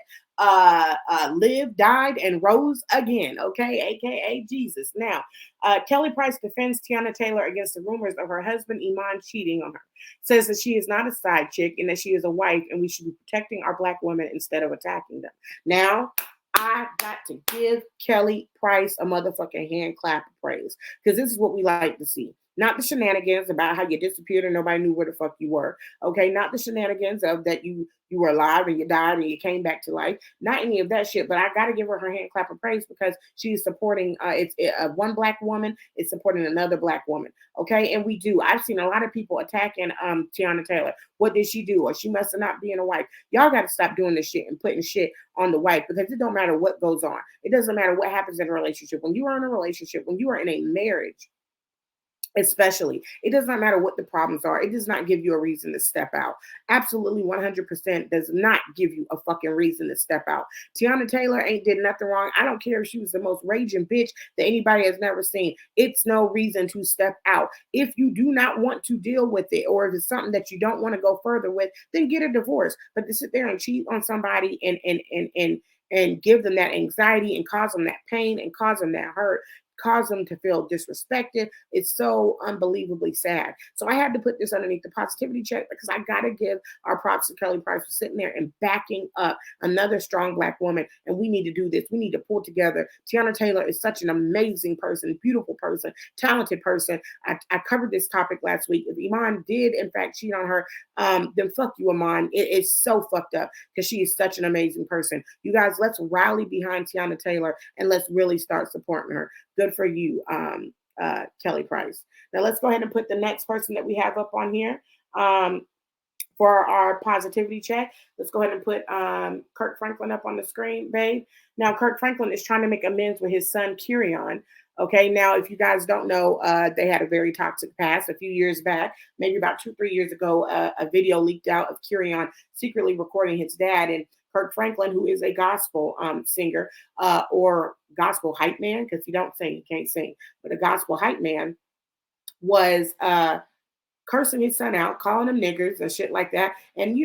lived, died, and rose again, okay, aka Jesus. Now, Kelly Price defends Tiana Taylor against the rumors of her husband Iman cheating on her. Says that she is not a side chick and that she is a wife and we should be protecting our black women instead of attacking them. Now, I got to give Kelly Price a motherfucking hand clap of praise because this is what we like to see. Not the shenanigans about how you disappeared and nobody knew where the fuck you were. Okay, not the shenanigans of that you were alive and you died and you came back to life. Not any of that shit. But I gotta give her hand clap of praise because she's supporting. One black woman is supporting another black woman. Okay, and we do. I've seen a lot of people attacking Tiana Taylor. What did she do? Or she must have not been a wife. Y'all got to stop doing this shit and putting shit on the wife because it don't matter what goes on. It doesn't matter what happens in a relationship. When you are in a relationship, when you are in a marriage, especially, it does not matter what the problems are. It does not give you a reason to step out. Absolutely 100% does not give you a fucking reason to step out. Tiana Taylor ain't did nothing wrong. I don't care if she was the most raging bitch that anybody has never seen. It's no reason to step out. If you do not want to deal with it, or if it's something that you don't want to go further with, then get a divorce. But to sit there and cheat on somebody and give them that anxiety and cause them that pain and cause them that hurt, cause them to feel disrespected. It's so unbelievably sad. So I had to put this underneath the positivity check because I got to give our props to Kelly Price for sitting there and backing up another strong black woman. And we need to do this. We need to pull together. Tiana Taylor is such an amazing person, beautiful person, talented person. I covered this topic last week. If Iman did, in fact, cheat on her, then fuck you, Iman. It's so fucked up because she is such an amazing person. You guys, let's rally behind Tiana Taylor and let's really start supporting her. Good for you, Kelly Price. Now let's go ahead and put the next person that we have up on here for our positivity check. Let's go ahead and put Kirk Franklin up on the screen, babe. Now, Kirk Franklin is trying to make amends with his son, Chrisean. Okay, now, if you guys don't know, they had a very toxic past a few years back, maybe about 2-3 years ago, a video leaked out of Chrisean secretly recording his dad. And Kirk Franklin, who is a gospel singer or gospel hype man, because he don't sing, he can't sing, but a gospel hype man, was cursing his son out, calling him niggers and shit like that. And,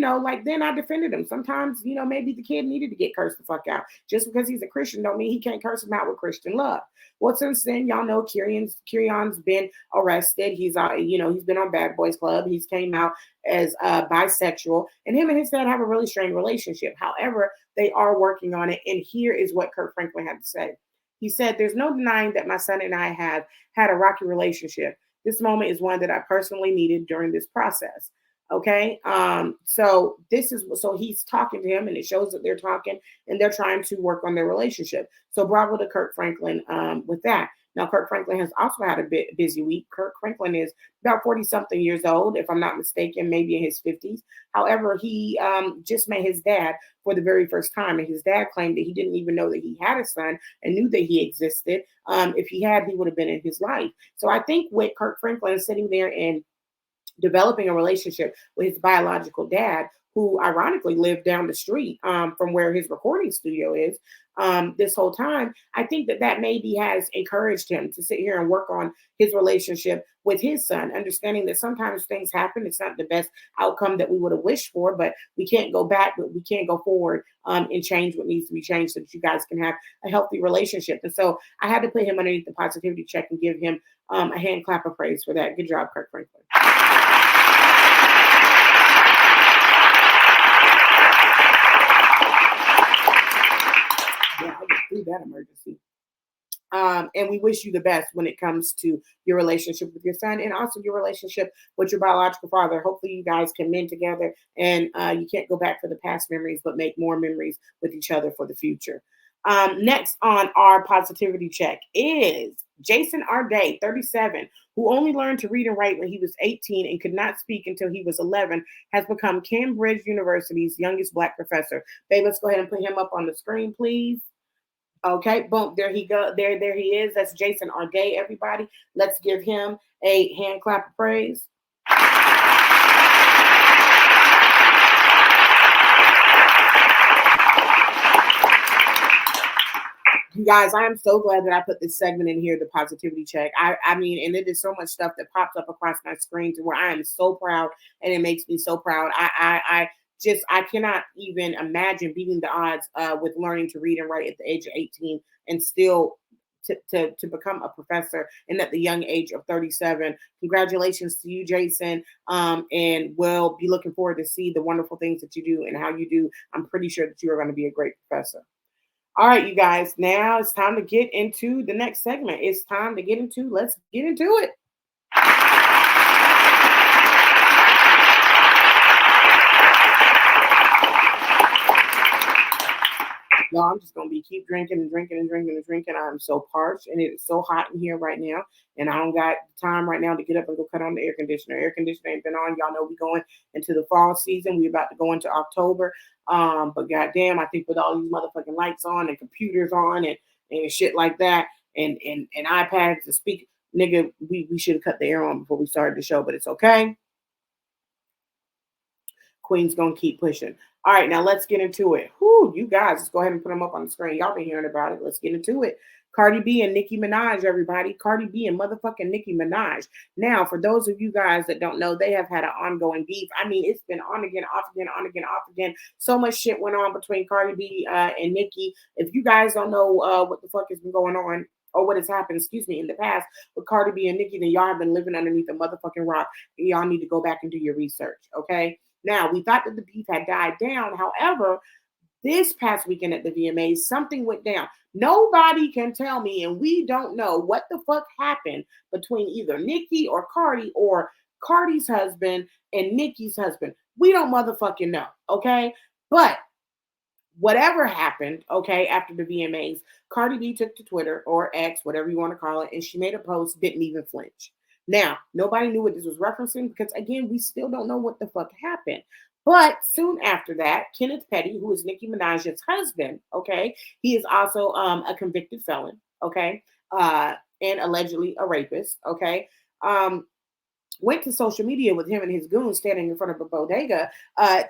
then I defended him. Sometimes, maybe the kid needed to get cursed the fuck out. Just because he's a Christian don't mean he can't curse him out with Christian love. Well, since then, y'all know Chrisean's been arrested. He's he's been on Bad Boys Club. He's came out as bisexual. And him and his dad have a really strange relationship. However, they are working on it. And here is what Kirk Franklin had to say. He said, "There's no denying that my son and I have had a rocky relationship. This moment is one that I personally needed during this process." Okay. So he's talking to him, and it shows that they're talking and they're trying to work on their relationship. So bravo to Kirk Franklin with that. Now, Kirk Franklin has also had a bit busy week. Kirk Franklin is about 40 something years old, if I'm not mistaken, maybe in his 50s. However, he just met his dad for the very first time. And his dad claimed that he didn't even know that he had a son and knew that he existed. If he had, he would have been in his life. So I think with Kirk Franklin sitting there and developing a relationship with his biological dad, who ironically lived down the street from where his recording studio is this whole time, I think that that maybe has encouraged him to sit here and work on his relationship with his son, understanding that sometimes things happen. It's not the best outcome that we would have wished for, but we can't go back, but we can't go forward and change what needs to be changed so that you guys can have a healthy relationship. And so I had to put him underneath the positivity check and give him a hand clap of praise for that. Good job, Kirk Franklin. Yeah, I just through that emergency. And we wish you the best when it comes to your relationship with your son and also your relationship with your biological father. Hopefully, you guys can mend together and you can't go back for the past memories, but make more memories with each other for the future. Next on our positivity check is Jason Arday, 37, who only learned to read and write when he was 18 and could not speak until he was 11, has become Cambridge University's youngest Black professor. Babe, let's go ahead and put him up on the screen, please. Okay, boom, there he go. There he is. That's Jason Arday, everybody. Let's give him a hand clap of praise. You guys, I am so glad that I put this segment in here, the positivity check. I mean, and it is so much stuff that pops up across my screen to where I am so proud, and it makes me so proud. I cannot even imagine beating the odds with learning to read and write at the age of 18 and still to become a professor and at the young age of 37. Congratulations to you, Jason. And we'll be looking forward to see the wonderful things that you do and how you do. I'm pretty sure that you are going to be a great professor. All right, you guys, now it's time to get into the next segment. Let's get into it. Y'all, I'm just gonna keep drinking and drinking and drinking and drinking. I'm so parched and it is so hot in here right now. And I don't got time right now to get up and go cut on the air conditioner. Air conditioner ain't been on. Y'all know we going into the fall season. We about to go into October. But goddamn, I think with all these motherfucking lights on and computers on and shit like that and iPads to speak, nigga, we should have cut the air on before we started the show, but it's okay. Queen's gonna keep pushing. All right, now let's get into it. Whoo, you guys, let's go ahead and put them up on the screen. Y'all been hearing about it. Let's get into it. Cardi B and Nicki Minaj, everybody. Cardi B and motherfucking Nicki Minaj. Now, for those of you guys that don't know, they have had an ongoing beef. I mean, it's been on again, off again, on again, off again. So much shit went on between Cardi B and Nicki. If you guys don't know what the fuck has been going on, or what has happened, in the past with Cardi B and Nicki, then y'all have been living underneath a motherfucking rock. And y'all need to go back and do your research, okay? Now, we thought that the beef had died down. However, this past weekend at the VMAs, something went down. Nobody can tell me, and we don't know what the fuck happened between either Nicki or Cardi's husband and Nicki's husband. We don't motherfucking know, okay? But whatever happened, okay, after the VMAs, Cardi B took to Twitter or X, whatever you want to call it, and she made a post, didn't even flinch. Now, nobody knew what this was referencing because, again, we still don't know what the fuck happened. But soon after that, Kenneth Petty, who is Nicki Minaj's husband, okay, he is also a convicted felon, okay, and allegedly a rapist, okay, went to social media with him and his goons standing in front of a bodega,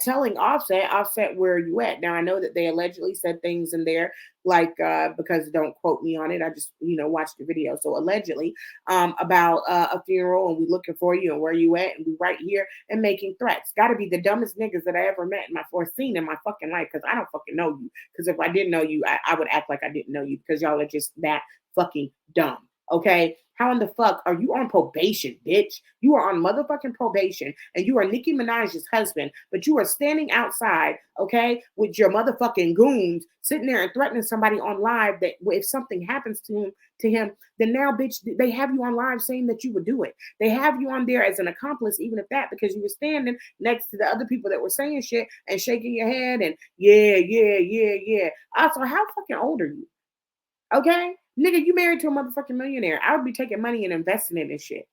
telling Offset, where are you at? Now, I know that they allegedly said things in there like, because don't quote me on it, I just, watched the video. So allegedly about a funeral and we looking for you and where you at and we right here and making threats. Got to be the dumbest niggas that I ever met in my seen in my fucking life because I don't fucking know you. Because if I didn't know you, I would act like I didn't know you because y'all are just that fucking dumb. Okay. How in the fuck are you on probation, bitch? You are on motherfucking probation and you are Nicki Minaj's husband, but you are standing outside, okay, with your motherfucking goons sitting there and threatening somebody on live that if something happens to him, then now, bitch, they have you on live saying that you would do it. They have you on there as an accomplice, even if that, because you were standing next to the other people that were saying shit and shaking your head and yeah. Also, how fucking old are you? Okay? Nigga, you married to a motherfucking millionaire. I would be taking money and investing in this shit.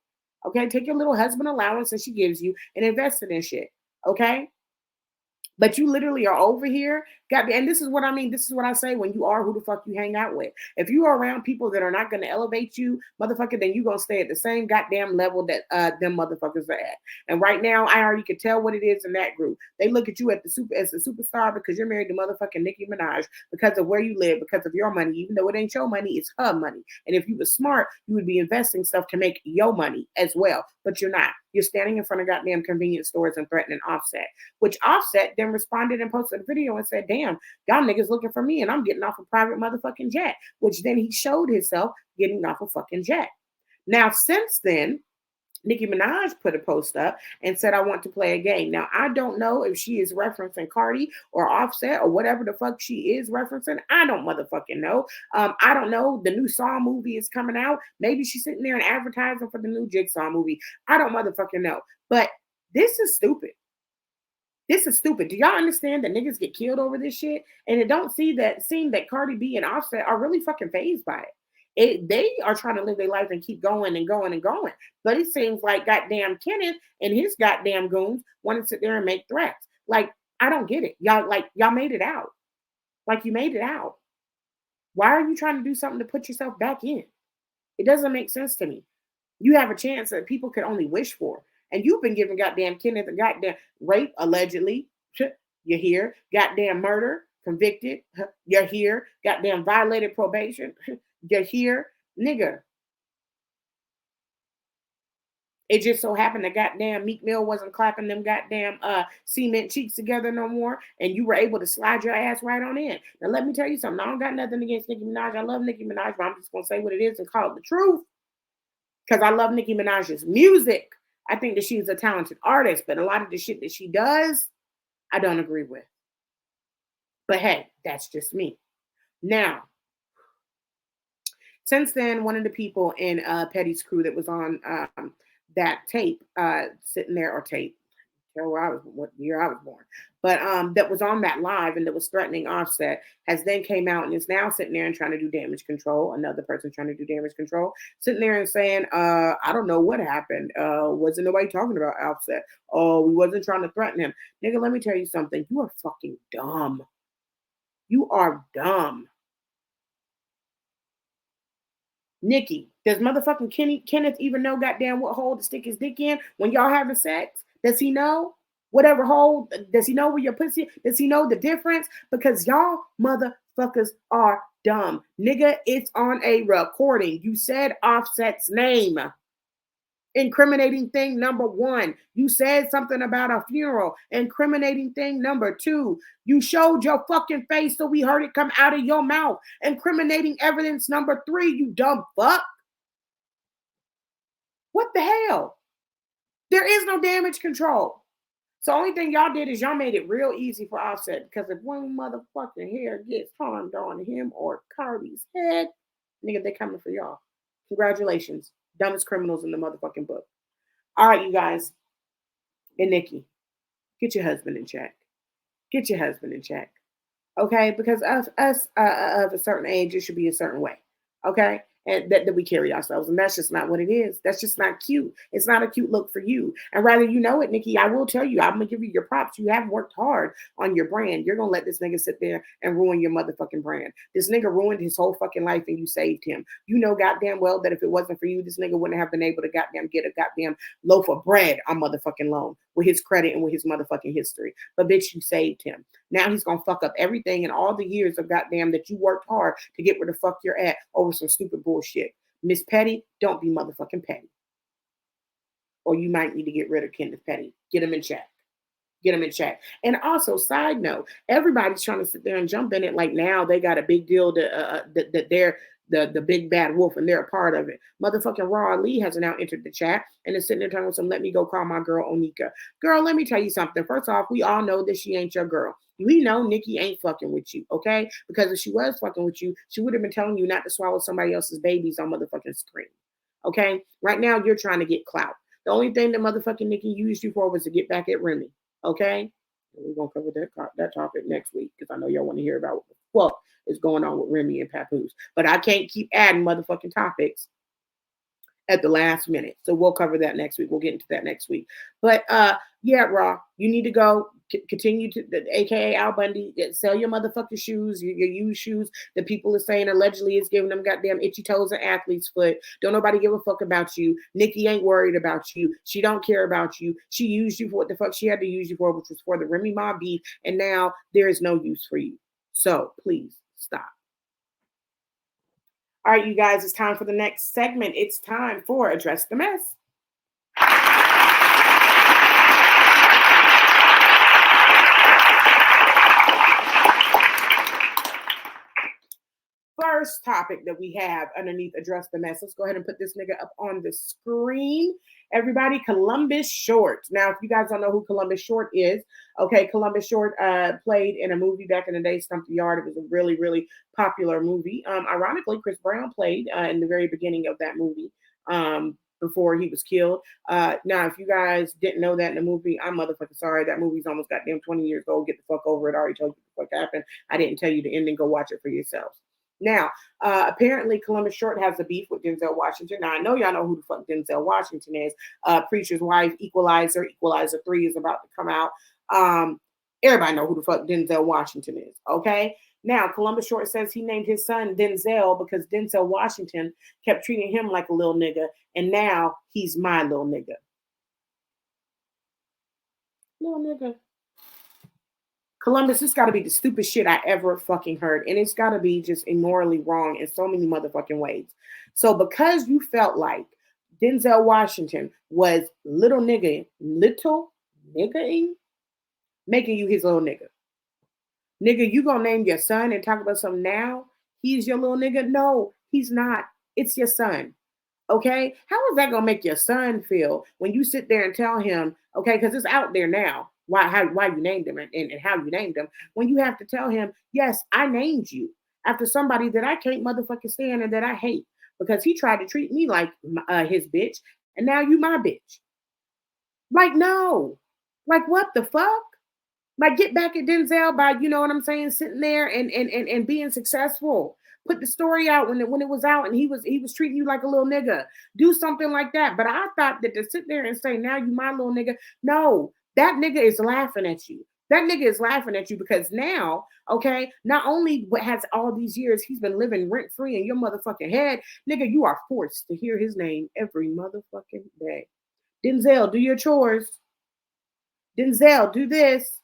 Okay? Take your little husband allowance that she gives you and invest it in shit. Okay? But you literally are over here. And this is what I mean. This is what I say when you are who the fuck you hang out with. If you are around people that are not going to elevate you, motherfucker, then you're going to stay at the same goddamn level that them motherfuckers are at. And right now, I already could tell what it is in that group. They look at you as a superstar because you're married to motherfucking Nicki Minaj because of where you live, because of your money. Even though it ain't your money, it's her money. And if you were smart, you would be investing stuff to make your money as well. But you're not. You're standing in front of goddamn convenience stores and threatening Offset, which Offset then responded and posted a video and said, damn, y'all niggas looking for me and I'm getting off a private motherfucking jet, which then he showed himself getting off a fucking jet. Now, since then, Nicki Minaj put a post up and said, I want to play a game. Now, I don't know if she is referencing Cardi or Offset or whatever the fuck she is referencing. I don't motherfucking know. I don't know. The new Saw movie is coming out. Maybe she's sitting there and advertising for the new Jigsaw movie. I don't motherfucking know. But this is stupid. This is stupid. Do y'all understand that niggas get killed over this shit? And it don't seem that Cardi B and Offset are really fucking fazed by it. They are trying to live their life and keep going and going and going. But it seems like goddamn Kenneth and his goddamn goons want to sit there and make threats. Like, I don't get it. Y'all made it out. Like, you made it out. Why are you trying to do something to put yourself back in? It doesn't make sense to me. You have a chance that people could only wish for. And you've been giving goddamn Kenneth a goddamn rape, allegedly. You're here. Goddamn murder, convicted. You're here. Goddamn violated probation. You're here. Nigga. It just so happened that goddamn Meek Mill wasn't clapping them goddamn cement cheeks together no more. And you were able to slide your ass right on in. Now, let me tell you something. I don't got nothing against Nicki Minaj. I love Nicki Minaj, but I'm just going to say what it is and call it the truth. Because I love Nicki Minaj's music. I think that she's a talented artist, but a lot of the shit that she does, I don't agree with. But hey, that's just me. Now, since then, one of the people in Petty's crew that was on that tape, sitting there, or tape, what year I was born, but that was on that live and that was threatening Offset, has then came out and is now sitting there and trying to do damage control. Another person trying to do damage control, sitting there and saying, I don't know what happened. Wasn't nobody talking about Offset. Oh, we wasn't trying to threaten him. Nigga, let me tell you something. You are fucking dumb. You are dumb. Nicki, does motherfucking Kenneth even know goddamn what hole to stick his dick in when y'all having sex? Does he know? Whatever hole, does he know where your pussy? Does he know the difference? Because y'all motherfuckers are dumb. Nigga, it's on a recording. You said Offset's name. Incriminating thing number 1. You said something about a funeral. Incriminating thing number 2. You showed your fucking face so we heard it come out of your mouth. Incriminating evidence number 3, you dumb fuck. What the hell? There is no damage control. So only thing y'all did is y'all made it real easy for Offset, because if one motherfucking hair gets harmed on him or Cardi's head, nigga, they coming for y'all. Congratulations. Dumbest criminals in the motherfucking book. All right, you guys. And Nicki, get your husband in check. Get your husband in check. Okay? Because us of a certain age, it should be a certain way. Okay? And that we carry ourselves. And that's just not what it is. That's just not cute. It's not a cute look for you. And rather you know it, Nicki, I will tell you, I'm going to give you your props. You have worked hard on your brand. You're going to let this nigga sit there and ruin your motherfucking brand. This nigga ruined his whole fucking life and you saved him. You know goddamn well that if it wasn't for you, this nigga wouldn't have been able to goddamn get a goddamn loaf of bread on motherfucking loan with his credit and with his motherfucking history. But bitch, you saved him. Now he's going to fuck up everything and all the years of goddamn that you worked hard to get where the fuck you're at over some stupid bullshit. Miss Petty, don't be motherfucking petty. Or you might need to get rid of Kenneth Petty. Get him in check. Get him in check. And also, side note, everybody's trying to sit there and jump in it like now they got a big deal that the big bad wolf, and they're a part of it. Motherfucking Raw Ali has now entered the chat and is sitting there talking with some, let me go call my girl Onika. Girl, let me tell you something. First off, we all know that she ain't your girl. We know Nikki ain't fucking with you, okay? Because if she was fucking with you, she would have been telling you not to swallow somebody else's babies on motherfucking screen. Okay? Right now, you're trying to get clout. The only thing that motherfucking Nikki used you for was to get back at Remy. Okay? We're going to cover that topic next week because I know y'all want to hear about what the fuck is going on with Remy and Papoose. But I can't keep adding motherfucking topics at the last minute. So we'll cover that next week. We'll get into that next week. But yeah, Raw, you need to go continue to, aka Al Bundy, sell your motherfucking shoes, your used shoes that people are saying allegedly is giving them goddamn itchy toes and athlete's foot. Don't nobody give a fuck about you. Nikki ain't worried about you. She don't care about you. She used you for what the fuck she had to use you for, which was for the Remy Ma beef, and now there is no use for you. So please stop. All right, you guys, it's time for the next segment. It's time for Address the Mess. First topic that we have underneath Address the Mess. Let's go ahead and put this nigga up on the screen. Everybody, Columbus Short. Now, if you guys don't know who Columbus Short is, okay, Columbus Short played in a movie back in the day, Stump the Yard. It was a really, really popular movie. Ironically, Chris Brown played in the very beginning of that movie before he was killed. Now, if you guys didn't know that in the movie, I'm motherfucking sorry. That movie's almost goddamn 20 years old. Get the fuck over it. I already told you what the fuck happened. I didn't tell you the ending. Go watch it for yourselves. Now, apparently, Columbus Short has a beef with Denzel Washington. Now, I know y'all know who the fuck Denzel Washington is. Preacher's Wife, Equalizer 3 is about to come out. Everybody know who the fuck Denzel Washington is, okay? Now, Columbus Short says he named his son Denzel because Denzel Washington kept treating him like a little nigga, and now he's my little nigga. Little nigga. Columbus, this got to be the stupidest shit I ever fucking heard. And it's got to be just immorally wrong in so many motherfucking ways. So because you felt like Denzel Washington was little nigga, making you his little nigga. Nigga, you gonna name your son and talk about something now? He's your little nigga? No, he's not. It's your son. Okay? How is that gonna make your son feel when you sit there and tell him, okay, because it's out there now. Why you named him and how you named him, when you have to tell him, yes, I named you after somebody that I can't motherfucking stand and that I hate because he tried to treat me like his bitch and now you my bitch. Like, no. Like, what the fuck? Like, get back at Denzel by, you know what I'm saying, sitting there and being successful. Put the story out when it was out and he was treating you like a little nigga. Do something like that. But I thought that to sit there and say, now you my little nigga, no. That nigga is laughing at you. That nigga is laughing at you because now, okay, not only has all these years he's been living rent-free in your motherfucking head, nigga, you are forced to hear his name every motherfucking day. Denzel, do your chores. Denzel, do this.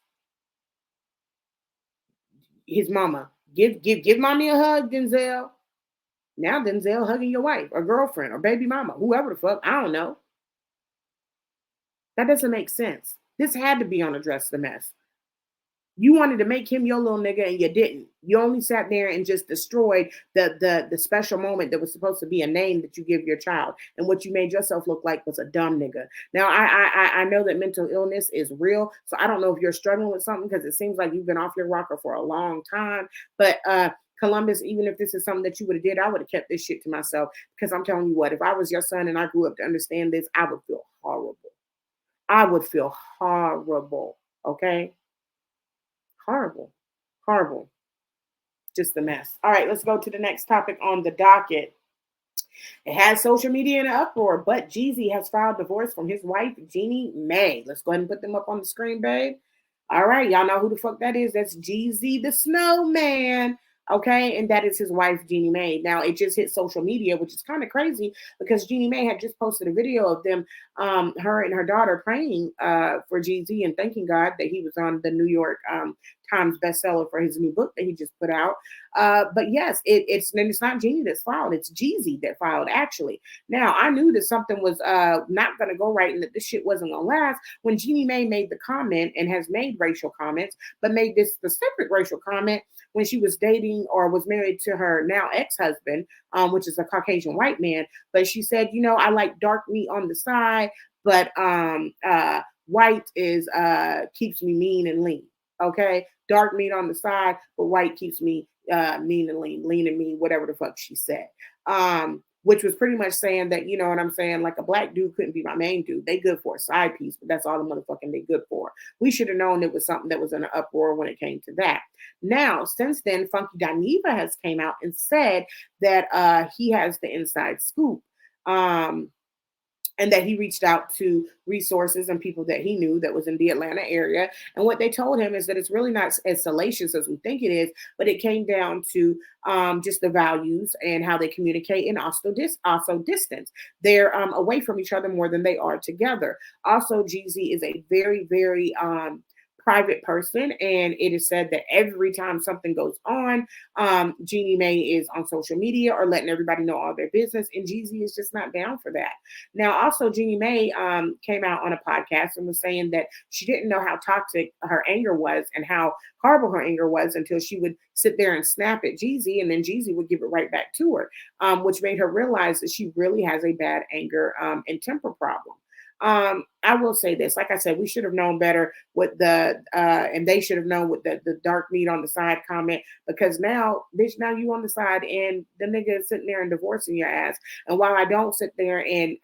His mama, give mommy a hug, Denzel. Now Denzel hugging your wife or girlfriend or baby mama, whoever the fuck, I don't know. That doesn't make sense. This had to be on Address the Mess. You wanted to make him your little nigga and you didn't. You only sat there and just destroyed the special moment that was supposed to be a name that you give your child. And what you made yourself look like was a dumb nigga. Now, I know that mental illness is real. So I don't know if you're struggling with something because it seems like you've been off your rocker for a long time. But Columbus, even if this is something that you would have did, I would have kept this shit to myself. Because I'm telling you what, if I was your son and I grew up to understand this, I would feel horrible. I would feel horrible, okay? Horrible, horrible. Just a mess. All right, let's go to the next topic on the docket. It has social media in an uproar, but Jeezy has filed divorce from his wife, Jeannie Mae. Let's go ahead and put them up on the screen, babe. All right, y'all know who the fuck that is. That's Jeezy the Snowman. Okay, and that is his wife, Jeannie Mae. Now, it just hit social media, which is kind of crazy because Jeannie Mae had just posted a video of them, her and her daughter praying for Jeezy and thanking God that he was on the New York Times bestseller for his new book that he just put out. But yes, it's not Jeannie that's filed. It's Jeezy that filed, actually. Now, I knew that something was not going to go right and that this shit wasn't going to last when Jeannie Mae made the comment and has made racial comments, but made this specific racial comment when she was dating dating or was married to her now ex-husband, which is a Caucasian white man. But she said, I like dark meat on the side, but white is keeps me mean and lean. Okay, dark meat on the side, but white keeps me mean and lean and mean, whatever the fuck she said. Which was pretty much saying that, you know what I'm saying, like a black dude couldn't be my main dude. They good for a side piece, but that's all the motherfucking they good for. We should have known it was something that was in an uproar when it came to that. Now, since then, Funky Dineva has came out and said that he has the inside scoop. And that he reached out to resources and people that he knew that was in the Atlanta area. And what they told him is that it's really not as salacious as we think it is, but it came down to just the values and how they communicate, and also distance. They're away from each other more than they are together. Also, Jeezy is a very, very private person, and it is said that every time something goes on, Jeannie Mae is on social media or letting everybody know all their business, and Jeezy is just not down for that. Now, also, Jeannie Mae came out on a podcast and was saying that she didn't know how toxic her anger was and how horrible her anger was until she would sit there and snap at Jeezy, and then Jeezy would give it right back to her, which made her realize that she really has a bad anger and temper problem. I will say this, like I said, we should have known better with and they should have known with the dark meat on the side comment, because now, bitch, now you on the side and the nigga is sitting there and divorcing your ass. And while I don't sit there and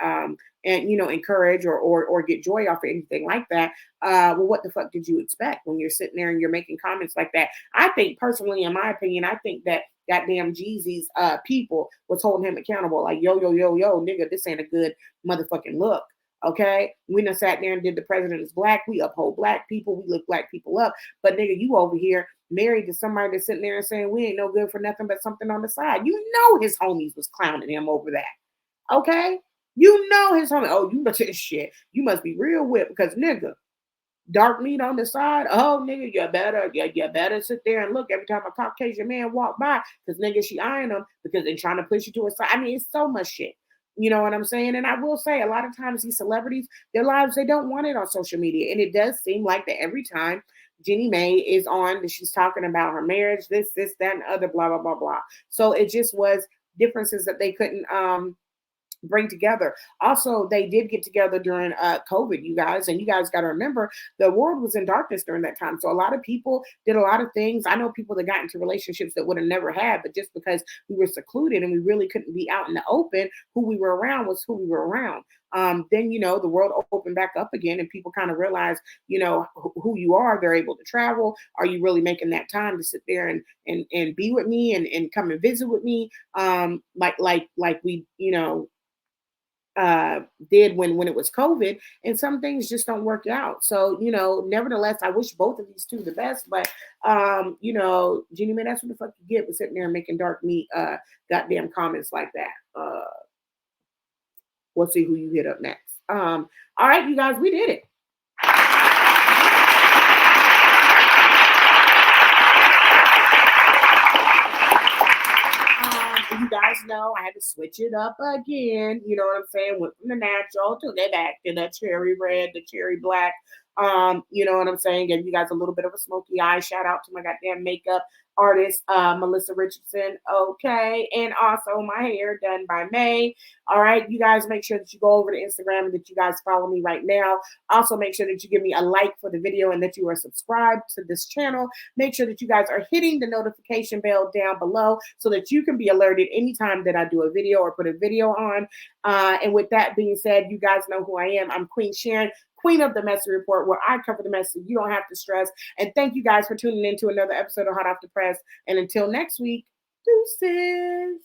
encourage or get joy off of anything like that, well, what the fuck did you expect when you're sitting there and you're making comments like that? I think personally, in my opinion, I think that goddamn Jeezy's people was holding him accountable, like, yo, nigga, this ain't a good motherfucking look. Okay, we done sat there and did the president is black. We uphold black people. We lift black people up. But nigga, you over here married to somebody that's sitting there and saying we ain't no good for nothing but something on the side. You know his homies was clowning him over that. Okay, you know his homie. Oh, you must shit. You must be real whipped because nigga, dark meat on the side. Oh, nigga, you better sit there and look every time a Caucasian man walk by, because nigga, she eyeing them because they're trying to push you to a side. I mean, it's so much shit. You know what I'm saying? And I will say, a lot of times these celebrities, their lives, they don't want it on social media. And it does seem like that every time Jeannie Mae is on, that she's talking about her marriage, this, that, and other, blah, blah, blah, blah. So it just was differences that they couldn't bring together. Also, they did get together during COVID, you guys, and you guys got to remember the world was in darkness during that time. So a lot of people did a lot of things. I know people that got into relationships that would have never had, but just because we were secluded and we really couldn't be out in the open, who we were around was who we were around. Then, the world opened back up again and people kind of realize, who you are. They're able to travel. Are you really making that time to sit there and be with me and come and visit with me? Like we, did when it was COVID, and some things just don't work out. So, nevertheless, I wish both of these two the best, but, Jeannie Mae, that's what the fuck you get for sitting there and making dark meat, goddamn comments like that. We'll see who you hit up next. All right, you guys, we did it. You guys know I had to switch it up again. You know what I'm saying? Went from the natural to the back to the cherry red, the cherry black. You know what I'm saying? Gave you guys a little bit of a smoky eye. Shout out to my goddamn makeup artist, Melissa Richardson. Okay. And also my hair done by May. All right. You guys make sure that you go over to Instagram and that you guys follow me right now. Also make sure that you give me a like for the video and that you are subscribed to this channel. Make sure that you guys are hitting the notification bell down below so that you can be alerted anytime that I do a video or put a video on. And with that being said, you guys know who I am. I'm Queen Sharon, Queen of the Messy Report, where I cover the mess so you don't have to stress. And thank you guys for tuning in to another episode of Hot Off the Press. And until next week, deuces.